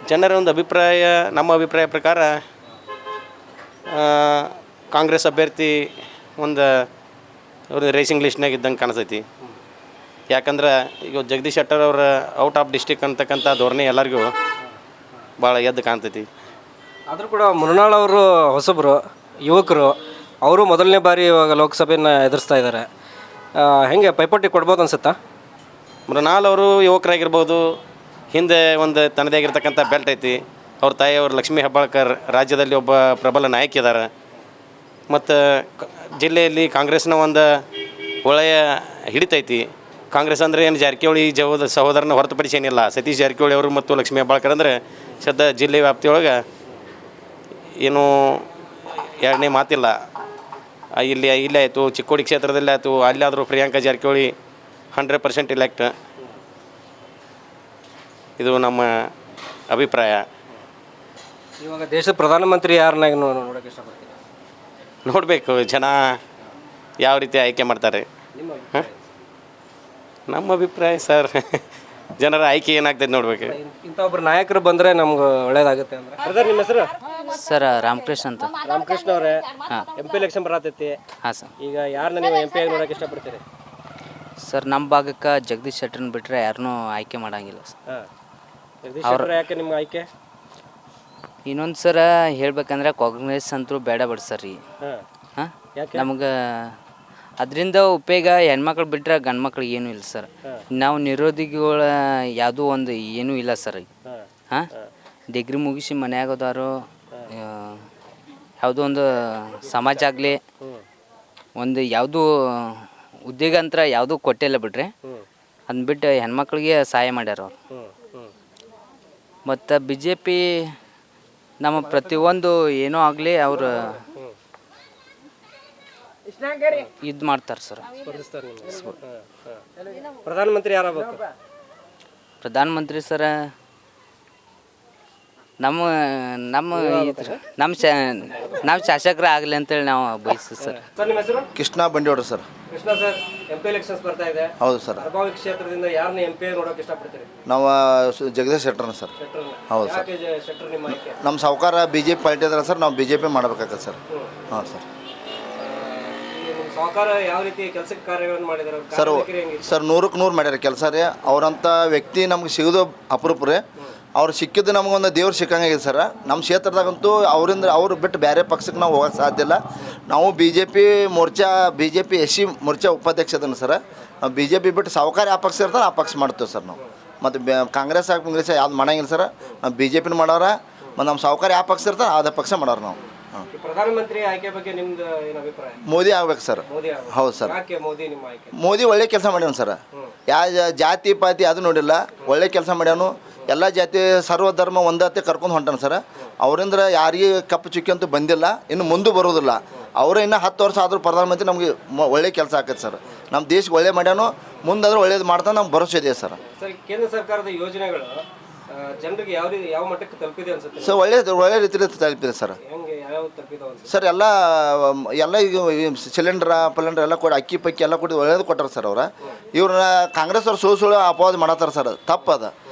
ಜನರ ಒಂದು ಅಭಿಪ್ರಾಯ, ನಮ್ಮ ಅಭಿಪ್ರಾಯ ಪ್ರಕಾರ ಕಾಂಗ್ರೆಸ್ ಅಭ್ಯರ್ಥಿ ಒಂದು ರೇಸಿಂಗ್ ಲಿಸ್ಟ್ನಾಗ ಇದ್ದಂಗೆ ಕಾಣಿಸ್ತೈತಿ. ಯಾಕಂದ್ರೆ ಈಗ ಜಗದೀಶ್ ಶೆಟ್ಟರ್ ಅವರ ಔಟ್ ಆಫ್ ಡಿಸ್ಟಿಕ್ ಅಂತಕ್ಕಂಥ ಧೋರಣೆ ಎಲ್ಲರಿಗೂ ಭಾಳ ಎದ್ದು ಕಾಣ್ತೈತಿ.
ಆದರೂ ಕೂಡ ಮೃಣಾಲ್ ಅವರು ಹೊಸಬರು, ಯುವಕರು, ಅವರು ಮೊದಲನೇ ಬಾರಿ ಇವಾಗ ಲೋಕಸಭೆಯನ್ನು ಎದುರಿಸ್ತಾ ಇದ್ದಾರೆ. ಹೆಂಗೆ ಪೈಪೋಟಿ ಕೊಡ್ಬೋದು ಅನ್ಸುತ್ತಾ?
ಮೃಣಾಲ್ ಅವರು ಯುವಕರಾಗಿರ್ಬೋದು, ಹಿಂದೆ ಒಂದು ತನ್ನದೇ ಆಗಿರ್ತಕ್ಕಂಥ ಬೆಲ್ಟ್ ಐತಿ. ಅವ್ರ ತಾಯಿಯವರು ಲಕ್ಷ್ಮೀ ಹೆಬ್ಬಾಳ್ಕರ್ ರಾಜ್ಯದಲ್ಲಿ ಒಬ್ಬ ಪ್ರಬಲ ನಾಯಕಿ ಇದ್ದಾರೆ. ಮತ್ತು ಜಿಲ್ಲೆಯಲ್ಲಿ ಕಾಂಗ್ರೆಸ್ನ ಒಂದು ಒಳ್ಳೆಯ ಹಿಡಿತೈತಿ. ಕಾಂಗ್ರೆಸ್ ಅಂದರೆ ಏನು ಜಾರಕಿಹೊಳಿ ಸಹೋದರನ ಹೊರತುಪಡಿಸಿ ಏನಿಲ್ಲ. ಸತೀಶ್ ಜಾರಕಿಹೊಳಿ ಅವರು ಮತ್ತು ಲಕ್ಷ್ಮೀ ಹೆಬ್ಬಾಳ್ಕರ್ ಅಂದರೆ ಸದ್ಯ ಜಿಲ್ಲೆ ವ್ಯಾಪ್ತಿಯೊಳಗೆ ಏನು ಎರಡನೇ ಮಾತಿಲ್ಲ. ಇಲ್ಲೇ ಆಯಿತು, ಚಿಕ್ಕೋಡಿ ಕ್ಷೇತ್ರದಲ್ಲಿ ಆಯಿತು, ಅಲ್ಲಾದರೂ ಪ್ರಿಯಾಂಕಾ ಜಾರಕಿಹೊಳಿ 100% ಇಲೆಕ್ಟ್. ಇದು ನಮ್ಮ ಅಭಿಪ್ರಾಯ.
ಇವಾಗ ದೇಶದ ಪ್ರಧಾನಮಂತ್ರಿ ಯಾರನ್ನ ನೋಡೋಕೆ ಇಷ್ಟಪಡ್ತೀವಿ?
ನೋಡಬೇಕು ಜನ ಯಾವ ರೀತಿ ಆಯ್ಕೆ ಮಾಡ್ತಾರೆ. ನಮ್ಮ ಅಭಿಪ್ರಾಯ ಸರ್, ಜನರ ಆಯ್ಕೆ ಏನಾಗ್ತದೆ ನೋಡ್ಬೇಕು.
ಇಂಥ ಒಬ್ಬರು ನಾಯಕರು ಬಂದರೆ ನಮ್ಗೆ ಒಳ್ಳೇದಾಗುತ್ತೆ ಅಂದರೆ. ಬ್ರದರ್, ನಿಮ್ಮ ಹೆಸರು?
ಸರ್ ರಾಮಕೃಷ್ಣ ಅಂತ.
ರಾಮಕೃಷ್ಣ ಅವರೇ, MP ಎಲೆಕ್ಷನ್ ಬರತೈತಿ.
ಹಾಂ ಸರ್.
ಈಗ ಯಾರನ್ನ ನೀವು MP ಆಗಿ ನೋಡೋಕೆ ಇಷ್ಟಪಡ್ತೀರಿ?
ಸರ್ ನಮ್ಮ ಭಾಗಕ್ಕೆ ಜಗದೀಶ್ ಶೆಟ್ಟರ್ನ ಬಿಟ್ಟರೆ ಯಾರನ್ನೂ ಆಯ್ಕೆ ಮಾಡೋಂಗಿಲ್ಲ ಸರ್.
ಜಗದೀಶ್ ಶೆಟ್ಟರ್ ಯಾಕೆ ನಿಮ್ಮ ಆಯ್ಕೆ?
ಇನ್ನೊಂದು ಸರ ಹೇಳ್ಬೇಕಂದ್ರೆ ಕಾಂಗ್ರೆಸ್ ಅಂತೂ ಬೇಡ ಬಿಡಿ ಸರ್ ರೀ. ಹಾಂ, ನಮ್ಗೆ ಅದರಿಂದ ಉಪಯೋಗ ಹೆಣ್ಮಕ್ಳು ಬಿಟ್ಟರೆ ಗಂಡು ಮಕ್ಳಿಗೆ ಏನೂ ಇಲ್ಲ ಸರ್. ನಾವು ನಿರೋಧಿಗಳ ಯಾವುದೂ ಒಂದು ಏನೂ ಇಲ್ಲ ಸರ್. ಹಾಂ, ಡಿಗ್ರಿ ಮುಗಿಸಿ ಮನ್ಯಾಗದಾರು ಯಾವುದೋ ಒಂದು ಸಮಾಜ ಆಗಲಿ ಒಂದು ಯಾವುದೂ ಉದ್ಯೋಗ ಅಂತ ಯಾವುದೂ ಕೊಟ್ಟಿಲ್ಲ ಬಿಡ್ರಿ. ಅದನ್ನ ಬಿಟ್ಟು ಹೆಣ್ಮಕ್ಳಿಗೆ ಸಹಾಯ ಮಾಡ್ಯಾರ ಅವ್ರು. ಮತ್ತು BJP ನಮ್ಮ ಪ್ರತಿಯೊಂದು ಏನೋ ಆಗಲಿ ಅವರು ಇದು ಮಾಡ್ತಾರೆ ಸರ್.
ಪ್ರಧಾನಮಂತ್ರಿ ಯಾರಾಗಬೇಕು?
ಪ್ರಧಾನಮಂತ್ರಿ ಸರ ನಮ್ಮ ನಮ್ಮ ನಮ್ಮ ಶಾಸಕರು ಆಗಲಿ ಅಂತೇಳಿ ನಾವು ಬಯಸ್ತೀವಿ ಸರ್.
ಸರ್, ನಿಮ್ಮ ಹೆಸರು?
ಕೃಷ್ಣ ಬಂಡಿಯೋಡ್ರಿ sir.
Krishna sir, MP elections ಬರ್ತಾ ಇದೆ.
ಹೌದು ಸರ್.
ಅರಬಾವಿ ಕ್ಷೇತ್ರದಿಂದ ಯಾರನ್ನ MP ಆಗಿ ನೋಡೋಕೆ ಇಷ್ಟಪಡ್ತೀರಿ?
ನಾವು ಜಗದೀಶ್ ಶೆಟ್ಟರ್ನ ಸರ್. ಹೌದು ಸರ್.
ಶೆಟ್ಟರ್ ನಿಮ್ಮ ಆಯ್ಕೆ?
ನಮ್ಮ ಸಾವುಕಾರ BJP ಪಾರ್ಟಿ ಅದ್ರ ಸರ್, ನಾವು BJP ಮಾಡಬೇಕಾಗತ್ತೆ ಸರ್. ಹಾಂ ಸರ್.
ಸಾವುಕಾರ ಯಾವ ರೀತಿ ಕೆಲಸಕ್ಕೆ ಕಾರ್ಯಗಳನ್ನು ಮಾಡಿದ್ದಾರೆ
ಸರ್? ಸರ್ 100ಕ್ಕೆ 100 ಮಾಡ್ಯಾರ ಕೆಲಸ ರೀ. ಅವರಂಥ ವ್ಯಕ್ತಿ ನಮ್ಗೆ ಸಿಗೋದು ಅಪರೂಪ ರೀ. ಅವ್ರು ಸಿಕ್ಕಿದ್ದು ನಮಗೊಂದು ದೇವ್ರು ಸಿಕ್ಕಂಗಾಗಿದೆ ಸರ್. ನಮ್ಮ ಕ್ಷೇತ್ರದಾಗಂತೂ ಅವ್ರು ಬಿಟ್ಟು ಬೇರೆ ಪಕ್ಷಕ್ಕೆ ನಾವು ಹೋಗೋಕ್ಕೆ ಸಾಧ್ಯ ಇಲ್ಲ. ನಾವು BJP Morcha BJP SC Morcha ಉಪಾಧ್ಯಕ್ಷ ಅದನ್ನು ಸರ್. ನಾವು BJP ಬಿಟ್ಟು ಸಾವುಕಾರ ಯಾವ ಪಕ್ಷ ಇರ್ತಾರೆ ಆ ಪಕ್ಷ ಮಾಡ್ತೇವೆ ಸರ್ ನಾವು. ಮತ್ತು ಕಾಂಗ್ರೆಸ್ ಯಾವ್ದು ಮಾಡಂಗಿಲ್ಲ ಸರ್. ನಾವು BJP ಮಾಡೋರ. ಮತ್ತು ನಮ್ಮ ಸಾವುಕಾರ ಯಾವ ಪಕ್ಷ ಇರ್ತಾರೆ ಅದೇ ಪಕ್ಷ ಮಾಡೋರು ನಾವು.
ಪ್ರಧಾನಮಂತ್ರಿ ಆಯ್ಕೆ ಬಗ್ಗೆ ನಿಮ್ದು ಏನು ಅಭಿಪ್ರಾಯ?
ಮೋದಿ ಆಗ್ಬೇಕು ಸರ್. ಹೌದು ಸರ್.
ಯಾಕೆ ಮೋದಿ ನಿಮ್ಮ ಆಯ್ಕೆ?
ಮೋದಿ ಒಳ್ಳೆ ಕೆಲಸ ಮಾಡ್ಯಾನ ಸರ್. ಯಾವ ಜಾತಿ ಪಾತಿ ಅದು ನೋಡಿಲ್ಲ, ಒಳ್ಳೆ ಕೆಲಸ ಮಾಡ್ಯಾನು. ಎಲ್ಲ ಜಾತಿ ಸರ್ವಧರ್ಮ ಒಂದತ್ತೆ ಕರ್ಕೊಂಡು ಹೊಂಟಾನ ಸರ್. ಅವರಿಂದ ಯಾರಿಗೆ ಕಪ್ಪು ಚುಕ್ಕಿ ಅಂತೂ ಬಂದಿಲ್ಲ, ಇನ್ನು ಮುಂದೆ ಬರೋದಿಲ್ಲ. ಅವರು ಇನ್ನೂ 10 ವರ್ಷ ಆದರೂ ಪ್ರಧಾನಮಂತ್ರಿ ನಮಗೆ ಒಳ್ಳೆ ಕೆಲಸ ಆಕೈತೆ ಸರ್. ನಮ್ಮ ದೇಶಕ್ಕೆ ಒಳ್ಳೆ ಮಾಡ್ಯಾನು, ಮುಂದಾದ್ರೂ ಒಳ್ಳೇದು ಮಾಡ್ತಾನೆ ನಮ್ಗೆ ಭರೋಸೆ ಇದೆ ಸರ್.
ಸರ್, ಕೇಂದ್ರ ಸರ್ಕಾರದ ಯೋಜನೆಗಳು ಜನರಿಗೆ ಯಾವ ಮಟ್ಟಕ್ಕೆ ತಲುಪಿದೆ ಅನ್ಸುತ್ತೆ
ಸರ್? ಒಳ್ಳೆ ರೀತಿಯಲ್ಲಿ ತಲುಪಿದೆ ಸರ್.
ಹೆಂಗೆ ಯಾವ ತಲುಪಿದಾವ ಅನ್ಸುತ್ತೆ
ಸರ್? ಎಲ್ಲ ಈಗ ಸಿಲಿಂಡ್ರ್ ಎಲ್ಲ ಕೊಡಿ, ಅಕ್ಕಿ ಪಕ್ಕಿ ಎಲ್ಲ ಕೊಟ್ಟು ಒಳ್ಳೇದು ಕೊಟ್ಟಾರ ಸರ್. ಇವ್ರನ್ನ ಕಾಂಗ್ರೆಸ್ ಅವ್ರು ಸುಳ್ಳು ಅಪವಾದ ಮಾಡತ್ತಾರ ಸರ್. ತಪ್ಪದ.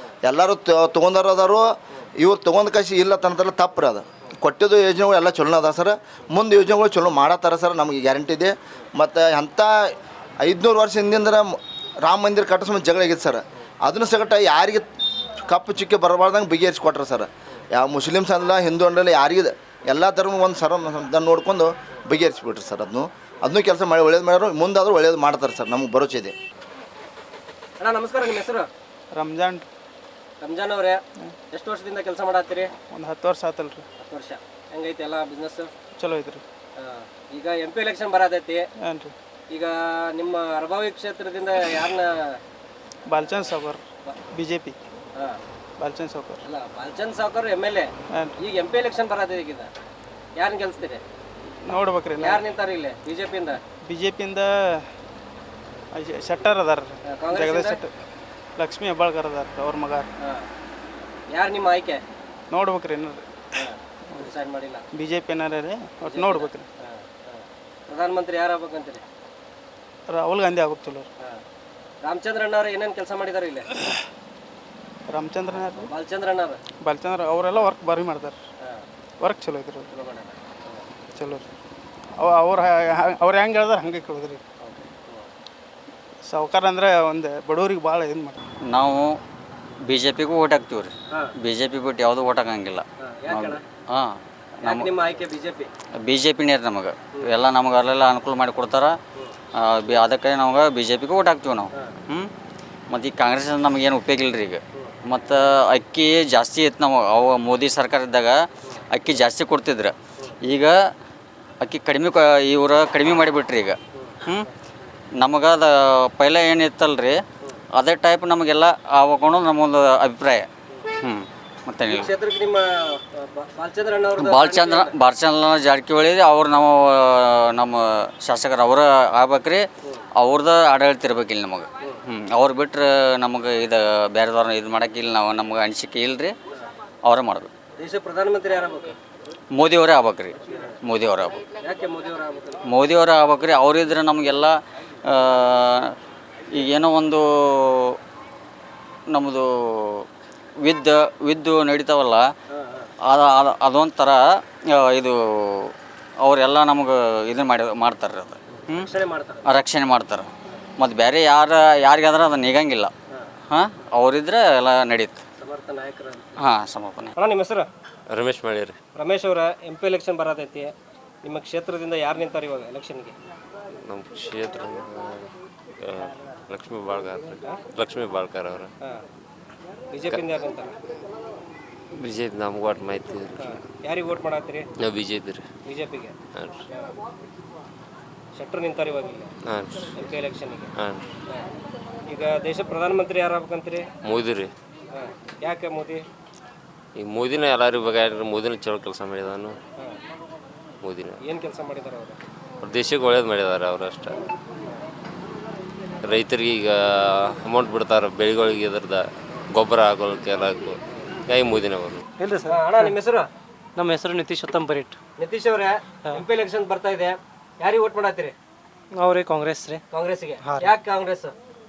ಎಲ್ಲರೂ ತೊಗೊಂಡಾರದಾರು, ಇವ್ರು ತೊಗೊಂಡು ಕಸಿ ಇಲ್ಲ ತನ್ನದಲ್ಲ ತಪ್ಪು ಅದು. ಕೊಟ್ಟಿದ್ದು ಯೋಜನೆಗಳು ಎಲ್ಲ ಚಲೋ ಅದ ಸರ್. ಮುಂದೆ ಯೋಜನೆಗಳು ಚಲೋ ಮಾಡತ್ತಾರ ಸರ್, ನಮಗೆ ಗ್ಯಾರಂಟಿ ಇದೆ. ಮತ್ತು ಅಂಥ 500 ವರ್ಷ ಹಿಂದಿಂದ ರಾಮ ಮಂದಿರ ಕಟ್ಟಿಸೋ ಜಗಳ ಆಗಿತ್ತು ಸರ್. ಅದನ್ನು ಸಗಟ ಯಾರಿಗೆ ಕಪ್ಪು ಚುಕ್ಕೆ ಬರಬಾರ್ದಂಗೆ ಬಗೆಹರಿಸಿ ಕೊಟ್ರ ಸರ್. ಯಾವ ಮುಸ್ಲಿಮ್ಸ್ ಅಲ್ಲ, ಹಿಂದೂ ಅನ್ನಲ್ಲ, ಯಾರಿಗೆ ಎಲ್ಲ ಧರ್ಮ ಒಂದು ಸರ ನೋಡ್ಕೊಂಡು ಬಗೆಹರಿಸ್ಬಿಟ್ರಿ ಸರ್. ಅದನ್ನೂ ಕೆಲಸ ಮಾಡಿ ಒಳ್ಳೇದು ಮಾಡ್ಯಾರು. ಮುಂದಾದರೂ ಒಳ್ಳೇದು ಮಾಡ್ತಾರೆ ಸರ್, ನಮಗೆ ಭರೋಸೆ ಇದೆ.
ಅಣ್ಣ ನಮಸ್ಕಾರ, ನಿಮ್ಮ ಹೆಸರು?
ರಂಜಾನ್.
ರಂಜಾನ್ ಅವರೇ, ಎಷ್ಟು ವರ್ಷದಿಂದ ಕೆಲಸ ಮಾಡತ್ತೀರಿ?
ಒಂದು 10 ವರ್ಷ ಆತಲ್ರಿ.
10 ವರ್ಷ. ಹೆಂಗೈತಿ ಎಲ್ಲ ಬಿಸ್ನೆಸ್?
ಚಲೋ ಐತ್ರಿ.
ಈಗ MP ಎಲೆಕ್ಷನ್ ಬರತೈತಿ.
ಏನು ರೀ?
ಈಗ ನಿಮ್ಮ ಅರಬಾವಿ ಕ್ಷೇತ್ರದಿಂದ ಯಾರನ್ನ?
ಬಾಲ್ಚಂದ್ ಸಾವ್ಕಾರ್, BJP. ಬಾಲ್ಚಂದ್ ಸಾವ್ಕಾರ್.
ಅಲ್ಲ, ಬಾಲ್ಚಂದ್ ಸಾವ್ಕಾರ್ MLA. ಈಗ MP ಎಲೆಕ್ಷನ್ ಬರತೈತಿ. ಈಗ ಯಾರನ್ನ ಗೆಲ್ಸ್ತೀರಿ?
ನೋಡ್ಬೇಕ್ರಿ.
ಯಾರು ನಿಂತಾರ ಇಲ್ಲಿ BJP-ಯಿಂದ?
BJP-ಯಿಂದ ಶೆಟ್ಟರ್ ಅದಾರ, ಜಗದೀಶ್ ಶೆಟ್ಟರ್. ಲಕ್ಷ್ಮೀ ಹೆಬ್ಬಾಳ್ಕರ್ ಅದಾರ, ಅವ್ರ ಮಗ.
ಯಾರು ನಿಮ್ಮ ಆಯ್ಕೆ?
ನೋಡ್ಬೇಕ್ರಿ ಇನ್ನೂ
ಡಿಸೈಡ್ ಮಾಡಿಲ್ಲ.
BJP ಏನಾರ ರೀ, ಒಟ್ಟು ನೋಡ್ಬೇಕ್ರಿ.
ಪ್ರಧಾನಮಂತ್ರಿ ಯಾರು ಆಗ್ಬೇಕಂತೀರಿ?
ರಾಹುಲ್ ಗಾಂಧಿ ಆಗ್ಬೇಕು ಚಲೋ.
ರಾಮಚಂದ್ರಣ್ಣ ಅವ್ರು ಏನೇನು ಕೆಲಸ ಮಾಡಿದಾರೆ ಇಲ್ಲಿ?
ರಾಮಚಂದ್ರನ್
ಬಾಲಚಂದ್ರ
ಅವರೆಲ್ಲ ವರ್ಕ್ ಬಾರಿ ಮಾಡ್ತಾರೆ. ವರ್ಕ್ ಚಲೋ ಐತ್ರಿ, ಚಲೋ ರೀ. ಅವ್ರು ಹೆಂಗೆ ಹೇಳ್ದಾರೆ ಹಂಗೆ ಕೇಳಿದ್ರಿ. ಸಾವುಕಾರ ಅಂದರೆ ಒಂದು ಬಡವ್ರಿಗೆ ಭಾಳ ಇದು ಮಾಡಿ.
ನಾವು BJP-ಗೂ ಓಟ್ ಹಾಕ್ತೀವಿ ರೀ. BJP ಬಿಟ್ಟು ಯಾವುದೂ ಓಟ್ ಹಾಕಂಗಿಲ್ಲ. ಹಾಂ,
ನಿಮ್ಮ ಆಯ್ಕೆ ಬಿಜೆಪಿ?
ಬಿ ಜೆ ಪಿನೇ ನಮಗೆ ಎಲ್ಲ ನಮಗೆ ಅಲ್ಲೆಲ್ಲ ಅನುಕೂಲ ಮಾಡಿ ಕೊಡ್ತಾರೆ. ಅದಕ್ಕೆ ನಮ್ಗೆ ಬಿ ಜೆ ಪಿಗೆ ಓಟ್ ಹಾಕ್ತೀವಿ ನಾವು. ಮತ್ತು ಈ ಕಾಂಗ್ರೆಸ್ ನಮಗೇನು ಉಪಯೋಗ ಇಲ್ಲ ರೀ ಈಗ. ಮತ್ತು ಅಕ್ಕಿ ಜಾಸ್ತಿ ಇತ್ತು ನಾವು ಮೋದಿ ಸರ್ಕಾರ ಇದ್ದಾಗ ಅಕ್ಕಿ ಜಾಸ್ತಿ ಕೊಡ್ತಿದ್ರು. ಈಗ ಅಕ್ಕಿ ಕಡಿಮೆ ಇವರು ಕಡಿಮೆ ಮಾಡಿಬಿಟ್ರಿ ಈಗ. ನಮಗೆ ಅದು ಪೈಲೆ ಏನಿತ್ತಲ್ಲ ರೀ ಅದೇ ಟೈಪ್ ನಮಗೆಲ್ಲ ಆಗೋಣ ನಮ್ಮೊಂದು ಅಭಿಪ್ರಾಯ. ಮತ್ತೇನಿಲ್ಲ.
ಕ್ಷೇತ್ರಕ್ಕೆ ನಿಮ್ಮ
ಬಾಲಚಂದ್ರ ಜಾರಕಿಹೊಳಿ ಅವ್ರು ನಮ್ಮ ಶಾಸಕರು ಅವ್ರ ಆಗ್ಬೇಕ್ರಿ. ಅವ್ರದ್ದು ಆಡಳಿತ ಇರ್ಬೇಕಿಲ್ಲ ನಮಗೆ. ಅವ್ರು ಬಿಟ್ರೆ ನಮಗೆ ಇದು ಬೇರೆದವ್ರನ್ನ ಇದು ಮಾಡೋಕ್ಕಿಲ್ಲ. ನಮ್ಗೆ ಅನಿಸಿಕೆ ಇಲ್ಲ ರೀ. ಅವರೇ ಮಾಡ್ಬೇಕು.
ದೇಶ ಪ್ರಧಾನಮಂತ್ರಿ ಯಾರಾಗಬೇಕು?
ಮೋದಿಯವರೇ ಆಗ್ಬೇಕ್ರಿ. ಮೋದಿಯವರೇ ಆಗ್ಬೇಕು.
ಯಾಕೆ ಮೋದಿಯವರು ಆಗ್ಬೇಕು?
ಮೋದಿಯವರೇ ಆಗ್ಬೇಕ್ರಿ. ಅವರಿದ್ರೆ ನಮಗೆಲ್ಲ ಈಗೇನೋ ಒಂದು ನಮ್ಮದು ವಿದ್ದು ನಡೀತಾವಲ್ಲ ಅದೊಂಥರ ಇದು ಅವರೆಲ್ಲ ನಮಗೆ ಇದನ್ನು ಮಾಡ್ತಾರೆ. ಅದು ರಕ್ಷಣೆ ಮಾಡ್ತಾರೆ. ಮತ್ತು ಬೇರೆ ಯಾರಿಗಾದ್ರೆ ಅದು ನಿಗಂಗಿಲ್ಲ. ಅವರಿದ್ರೆ ಎಲ್ಲ ನಡೀತು. ಸಮರ್ಪಣೆ.
ಅಣ್ಣ ನಿಮ್ಮ ಹೆಸರು?
ರಮೇಶ್ ಮಾಡಿರಿ.
ರಮೇಶ್ ಅವರ MP ಎಲೆಕ್ಷನ್ ಬರತೈತಿ. ನಿಮ್ಮ ಕ್ಷೇತ್ರದಿಂದ ಯಾರು ನಿಂತಾರೆ ಇವಾಗ ಎಲೆಕ್ಷನ್ಗೆ?
ನಮ್ಮ ಕ್ಷೇತ್ರ ಲಕ್ಷ್ಮೀ ಬಾಳ್ಕರ್ ಅವರು.
ಬಿಜೆಪಿಯಿಂದ ಯಾರು ನಿಂತಾರೆ?
ಬಿಜೆಪಿ ನಮ್ಗೆ ಒಟ್ಟು ಮಾಹಿತಿ ಇಲ್ಲ.
ಯಾರಿಗೆ ವೋಟ್ ಮಾಡತ್ತೀರಿ?
ನಾವು ಬಿಜೆಪಿ ರೀ.
ಬಿಜೆಪಿಗೆ.
ಹಾಂ ರೀ.
ಶೆಟ್ಟರ್ ನಿಂತಾರೆ ಇವಾಗ
ಹಾಂ ರೀ.
MP ಎಲೆಕ್ಷನ್ಗೆ.
ಹಾಂ ರೀ.
ಈಗ ದೇಶ ಪ್ರಧಾನಮಂತ್ರಿ ಯಾರು ಆಗ್ಬೇಕಂತೀರಿ?
ಮೋದಿ ರೀ.
ಯಾಕೆ ಮೋದಿ?
ಈಗ ಮೋದಿನ ಎಲ್ಲರೂ ಇವಾಗ ಮೋದಿನ ಚಲೋ ಕೆಲಸ ಮಾಡಿದಾನು. ಮೋದಿನ
ಏನು ಕೆಲಸ ಮಾಡಿದ್ದಾರೆ ಅವರು?
ಅವ್ರು ದೇಶಕ್ಕೆ ಒಳ್ಳೇದು ಮಾಡಿದ್ದಾರೆ ಅವರು ಅಷ್ಟೇ. ರೈತರಿಗೆ ಈಗ ಅಮೌಂಟ್ ಬಿಡ್ತಾರೆ ಬೆಳೆಗಳಿಗೆ, ಇದ್ರದ್ದು ಗೊಬ್ಬರ ಹಾಕೋಕ್ಕೆ ಎಲ್ಲಕ್ಕೂ. ಈ ಮೋದಿನವರು.
ಇಲ್ರಿ ಸರ್. ಅಣ್ಣ ನಿಮ್ಮ ಹೆಸರು?
ನಮ್ಮ ಹೆಸರು ನಿತೀಶ್ ಉತ್ತಮ್ ಪರೀಟ್.
ನಿತೀಶ್ ಅವರೇ, MP ಎಲೆಕ್ಷನ್ ಬರ್ತಾ ಇದೆ. ಯಾರಿಗೆ ವೋಟ್ ಮಾಡತ್ತೀರಿ?
ಅವ್ರಿ ಕಾಂಗ್ರೆಸ್ ರೀ.
ಕಾಂಗ್ರೆಸ್ಗೆ. ಯಾಕೆ ಕಾಂಗ್ರೆಸ್?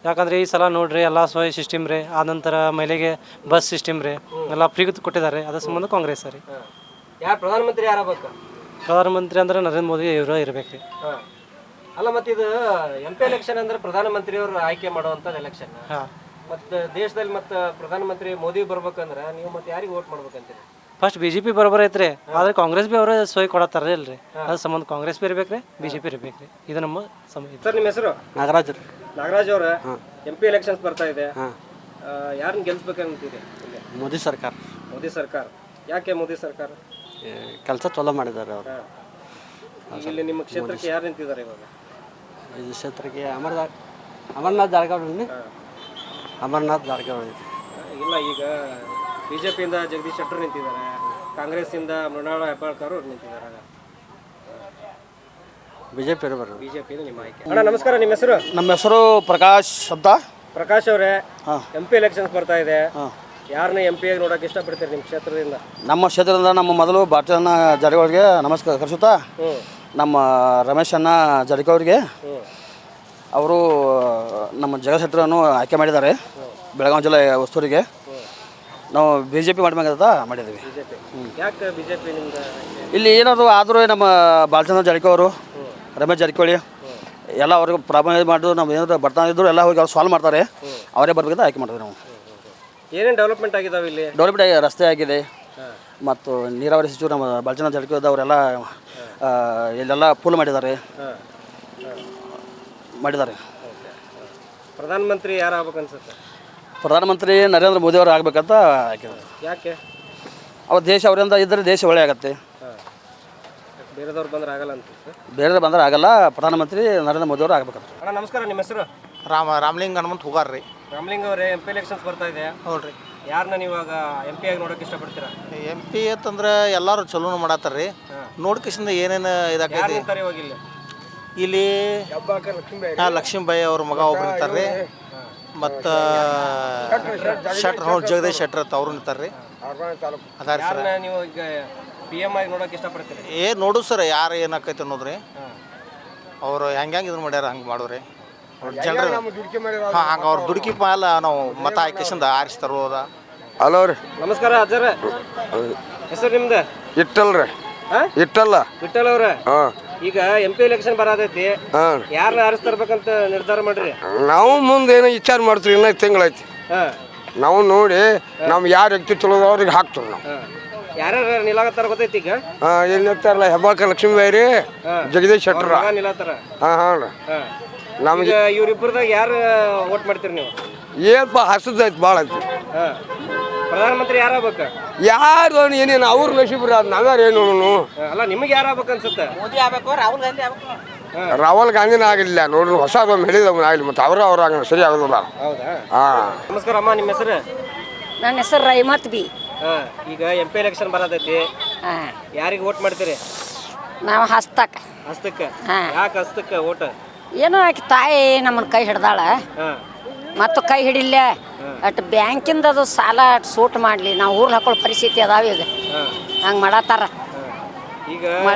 ಯಾಕಂದ್ರೆ ಈ ಸಲ ನೋಡ್ರಿ ಎಲ್ಲ ಸೋಯ್ ಸಿಸ್ಟಮ್ ರೀ, ಆನಂತರ ಮಹಿಳೆಗೆ ಬಸ್ ಸಿಸ್ಟಮ್ ರೀ ಎಲ್ಲ ಫ್ರೀ ಕೊಟ್ಟಿದ್ದಾರೆ. ಅದ್ರ ಸಂಬಂಧ ಕಾಂಗ್ರೆಸ್ ರೀ.
ಯಾರು ಪ್ರಧಾನಮಂತ್ರಿ ಯಾರಾಗಬೇಕು?
ಪ್ರಧಾನಮಂತ್ರಿ ಅಂದ್ರೆ ನರೇಂದ್ರ ಮೋದಿ ಇವರು ಇರ್ಬೇಕ್ರಿ.
ಅಲ್ಲ, ಮತ್ತೆ ಇದು MP ಎಲೆಕ್ಷನ್ ಅಂದ್ರೆ ಪ್ರಧಾನಮಂತ್ರಿಯವರು ಆಯ್ಕೆ ಮಾಡುವಂಥದ್ದು ಎಲೆಕ್ಷನ್. ಮತ್ತು ದೇಶದಲ್ಲಿ ಮತ್ತೆ ಪ್ರಧಾನಮಂತ್ರಿ ಮೋದಿ ಬರ್ಬೇಕಂದ್ರೆ ನೀವು ಮತ್ತೆ ಯಾರಿಗೆ ವೋಟ್ ಮಾಡ್ಬೇಕಂತೀರಿ?
ಫಸ್ಟ್ BJP ಬರೋಬರ್ ಐತ್ರಿ. ಆದ್ರೆ ಕಾಂಗ್ರೆಸ್ ಬಿ ಅವರೇ ಸೋಯ್ ಕೊಡತ್ತಾರ ಇಲ್ರಿ. ಅದ್ರ ಸಂಬಂಧ ಕಾಂಗ್ರೆಸ್ ಬಿ ಇರ್ಬೇಕ್ರಿ, BJP ಇರ್ಬೇಕ್ರಿ. ಇದು ನಮ್ಮ ಸಮಯ.
ಸರ್ ನಿಮ್ಮ ಹೆಸರು?
ನಾಗರಾಜ್ ರೀ.
ನಾಗರಾಜ್ ಅವ್ರ, MP ಎಲೆಕ್ಷನ್ಸ್ ಬರ್ತಾ ಇದೆ. ಯಾರನ್ನ ಗೆಲ್ಸ್ಬೇಕಂತೀರಿ?
ಮೋದಿ ಸರ್ಕಾರ.
ಮೋದಿ ಸರ್ಕಾರ. ಯಾಕೆ ಮೋದಿ ಸರ್ಕಾರ?
ಕೆಲಸ ಚಲೋ ಮಾಡಿದ್ದಾರೆ ಅವರು.
ಇಲ್ಲಿ ನಿಮ್ಮ ಕ್ಷೇತ್ರಕ್ಕೆ ಯಾರು ನಿಂತಿದ್ದಾರೆ ಇವಾಗ?
ಈ ಕ್ಷೇತ್ರಕ್ಕೆ ಅಮರ್ನಾಥ್ ಜಾರಕಿಹೊಳಿ. ಅಮರ್ನಾಥ್ ಜಾರಕಿಹೊಳಿ
ಇಲ್ಲ, ಈಗ ಬಿಜೆಪಿಯಿಂದ ಜಗದೀಶ್ ಶೆಟ್ಟರ್ ನಿಂತಿದ್ದಾರೆ, ಕಾಂಗ್ರೆಸ್ಸಿಂದ ಮೃಣಾಳ ಹೆಬ್ಬಾಳ್ಕರ್ ಅವರು ನಿಂತಿದ್ದಾರೆ.
BJP ಇರಬಾರ್ದು.
ಬಿಜೆಪಿ ನಿಮ್ಮ ಆಯ್ಕೆ. ಅಣ್ಣ ನಮಸ್ಕಾರ, ನಿಮ್ಮ ಹೆಸರು?
ನಮ್ಮ ಹೆಸರು ಪ್ರಕಾಶ್ ಅಂತ.
ಪ್ರಕಾಶ್ ಅವರೇ, MP ಎಲೆಕ್ಷನ್ಸ್ ಬರ್ತಾ ಇದೆ. ಯಾರನ್ನ MP ಆಗಿ ನೋಡಕ್ಕೆ ಇಷ್ಟಪಡ್ತೀರಿ ನಿಮ್ಮ ಕ್ಷೇತ್ರದಿಂದ?
ನಮ್ಮ ಕ್ಷೇತ್ರದಿಂದ ನಮ್ಮ ಮೊದಲು ಬಾಲಚಂದ್ರ ಜಾರಕಿಹೊಳಿಗೆ ನಮಸ್ಕಾರ ಕಳಿಸುತ್ತಾ, ನಮ್ಮ ರಮೇಶಣ್ಣ ಜಾರಕಿಹೊಳಿಗೆ ಅವರು ನಮ್ಮ ಜಗಶೆಟ್ಟರನ್ನು ಆಯ್ಕೆ ಮಾಡಿದ್ದಾರೆ ಬೆಳಗಾವಿ ಜಿಲ್ಲೆ ಉಸ್ತುವಾರಿಗೆ. ನಾವು BJP ಮಾಡಿದ್ದೀವಿ.
ಯಾಕೆ ಬಿಜೆಪಿ ನಿಮ್ದು?
ಇಲ್ಲಿ ಏನಾದ್ರು ಆದರೂ ನಮ್ಮ ಬಾಲಚಂದ್ರ ಜಾರಕಿಹೊಳಿ ಅವರು, ರಮೇಶ್ ಜಾರಕಿಹೊಳಿ ಎಲ್ಲ ಅವ್ರಿಗೆ ಪ್ರಾಬ್ಲಮ್ ಮಾಡಿದ್ರು. ನಾವು ಏನಾದ್ರು ಬರ್ತಾನೆ ಇದ್ರು ಎಲ್ಲ ಹೋಗಿ ಅವ್ರು ಸಾಲ್ವ್ ಮಾಡ್ತಾರೆ. ಅವರೇ ಬರ್ಬೇಕಂತ ಆಯ್ಕೆ ಮಾಡಿದ್ವಿ ನಾವು.
ಏನೇನು ಡೆವಲಪ್ಮೆಂಟ್ ಆಗಿದಾವೆ ಇಲ್ಲಿ?
ಡೆವಲಪ್ಮೆಂಟ್ ಆಗಿದೆ, ರಸ್ತೆ ಆಗಿದೆ. ಮತ್ತು ನೀರಾವರಿ ಸಚಿವರು ನಮ್ಮ ಬಾಲಚಂದ್ರ ಜಾರಕಿಹೊಳಿ ಅವರೆಲ್ಲ ಇಲ್ಲೆಲ್ಲ ಫುಲ್ ಮಾಡಿದ್ದಾರೆ.
ಪ್ರಧಾನಮಂತ್ರಿ ಯಾರು ಆಗ್ಬೇಕು ಅನ್ಸುತ್ತೆ?
ಪ್ರಧಾನಮಂತ್ರಿ ನರೇಂದ್ರ ಮೋದಿ ಅವರು ಆಗ್ಬೇಕಂತ ಹಾಕಿದ್ದಾರೆ.
ಯಾಕೆ?
ಅವ್ರ ದೇಶ ಅವರಿಂದ ಇದ್ದರೆ ದೇಶ ಒಳ್ಳೆ ಆಗುತ್ತೆ.
ಬೇರೆದವ್ರು ಬಂದ್ರೆ ಆಗಲ್ಲ ಅಂತ?
ಬೇರೆ ಬಂದ್ರೆ ಆಗಲ್ಲ. ಪ್ರಧಾನಮಂತ್ರಿ ನರೇಂದ್ರ ಮೋದಿ ಅವರು ಆಗ್ಬೇಕಂತ.
ಅಣ್ಣ ನಮಸ್ಕಾರ, ನಿಮ್ಮ ಹೆಸರು?
ರಾಮಲಿಂಗ ಹನುಮಂತ ಹೋಗಾರ ರೀ.
ರಾಮಲಿಂಗ ಅವರೇ, MP ಎಲೆಕ್ಷನ್ಸ್ ಬರ್ತಾ ಇದೆ.
ಹೌದ್ರಿ.
ಯಾರನ್ನ ನೀವು ಇವಾಗ MP ಆಗಿ ನೋಡೋಕೆ ಇಷ್ಟಪಡ್ತೀರಾ?
MP ಅಂತಂದ್ರೆ ಎಲ್ಲರೂ ಚಲೋನು ಮಾಡತ್ತಾರ ರೀ. ನೋಡ್ಕಿಸಿಂದ ಏನೇನು ಇದಾಕೈತಿ
ಇವಾಗ
ಇಲ್ಲಿ ಲಕ್ಷ್ಮೀಬಾಯಿ ಅವ್ರ ಮಗ ಒಬ್ರು ನಿಂತಾರ ರೀ. ಮತ್ತು ಶೆಟ್ರ್ ಜಗದೀಶ್ ಶೆಟ್ಟರ್ ಅಂತ ಅವ್ರು ನಿಂತಾರ ರೀ. ಅದಾರ ಸರ್.
ನೀವು ಈಗ PM ಆಗಿ ನೋಡೋಕೆ ಇಷ್ಟಪಡ್ತೀರಿ?
ನೋಡು ಸರ್ ಯಾರು ಏನಾಕೈತೆ ಅನ್ನೋದ್ರಿ. ಅವರು ಹೆಂಗೆ ಇದನ್ನ ಮಾಡ್ಯಾರ ಹಂಗೆ ಮಾಡೋರಿ ಜನರು. ಹಂಗೆ ಅವ್ರು ದುಡುಕಿ ಮೇಲೆ ನಾವು ಮತ ಹಾಕಿಸಿಂದ ಆರಿಸ್ತಾರೋದ.
ಹಲೋ ರೀ,
ನಮಸ್ಕಾರ ಅಜ್ಜರ. ಹೆಸರು ನಿಮ್ದು?
ಇಟ್ಟಲ್ ರೀ. ಇಟ್ಟಲ್ಲ.
ವಿಠಲ್ ಅವ್ರ, ಈಗ MP ಎಲೆಕ್ಷನ್ ಬರತೈತಿ. ಯಾರನ್ನ ಆರಿಸ್ತಿರ್ಬೇಕಂತ ನಿರ್ಧಾರ ಮಾಡ್ರಿ?
ನಾವು ಮುಂದೆ ಏನೋ ವಿಚಾರ ಮಾಡ್ತೀವಿ. ಇನ್ನೂ ತಿಂಗಳೈತಿ. ನಾವು ನೋಡಿ ನಮ್ಗೆ ಯಾರು ವ್ಯಕ್ತಿ ಚಲೋ ಅವ್ರಿಗೆ ಹಾಕ್ತೀವಿ ನಾವು.
ಯಾರ್ಯಾರು ನಿಲಾಗತ್ತಾರ ಗೊತ್ತೈತಿ ಈಗ?
ಏನು ನಿಲ್ತಾರಲ್ಲ ಹೆಬ್ಬಾಳ್ಕರ್ ಲಕ್ಷ್ಮೀ ಬಾಯಿ ರೀ, ಜಗದೀಶ್ ಶೆಟ್ಟರ.
ನಿಲಾತಾರ.
ಹಾಂ ನಮಗೆ
ಇವ್ರಿಬ್ಬರದಾಗ ಯಾರು ವೋಟ್ ಮಾಡ್ತೀರಿ ನೀವು?
ಏನಪ್ಪ ಹಸದೈತಿ ಭಾಳ ಐತಿ.
ಪ್ರಧಾನಮಂತ್ರಿ ಯಾರಾಗ್ಬೇಕು?
ಯಾರು ಏನೇನು ಅವ್ರ ನಶೀಬ್ರ ನಾವ್ಯಾರು ಏನು
ಅಲ್ಲ, ನಿಮಗೆ ಯಾರಾಗ್ಬೇಕು ಅನ್ಸುತ್ತೆ?
ಮೋದಿ ಆಗ್ಬೇಕು, ರಾಹುಲ್ ಗಾಂಧಿ ಆಗ್ಬೇಕು.
ರಾಹುಲ್ ಗಾಂಧಿನ ಆಗಿಲ್ಲ ನೋಡ್ರಿ, ಹೊಸದೊಮ್ಮೆ ಹೇಳಿದವನು ಆಗಲಿ, ಮತ್ತು ಅವ್ರ ಹಂಗ ಸರಿ ಆಗೋದಿಲ್ಲ.
ಹೌದಾ?
ಹಾಂ.
ನಮಸ್ಕಾರ ಅಮ್ಮ, ನಿಮ್ಮ ಹೆಸರು?
ನನ್ನ ಹೆಸರು ರೈಮತ್ ಬಿ.
ಈಗ MP ಎಲೆಕ್ಷನ್ ಬರತೈತಿ, ಯಾರಿಗೆ ವೋಟ್ ಮಾಡ್ತೀರಿ?
ನಾವು ಹಸ್ತಕ್ಕೆ.
ಹಸ್ತಕ್ಕೆ? ಯಾಕೆ ಹಸ್ತಕ್ಕೆ ವೋಟ್?
ಏನೋ ಆಕೆ ತಾಯಿ ನಮ್ಮನ್ನ ಕೈ ಹಿಡ್ದಾಳ, ಮತ್ತು ಕೈ ಹಿಡಿಲ್ಲ ಅಟ್ ಬ್ಯಾಂಕಿಂದ ಅದು ಸಾಲ ಸೂಟ್ ಮಾಡಲಿ, ನಾವು ಊರ್ಲಿ ಹಾಕೊಳ್ಳೋ ಪರಿಸ್ಥಿತಿ ಅದಾವ ಈಗ, ಹಂಗೆ ಮಾಡತ್ತಾರ.
ಈಗ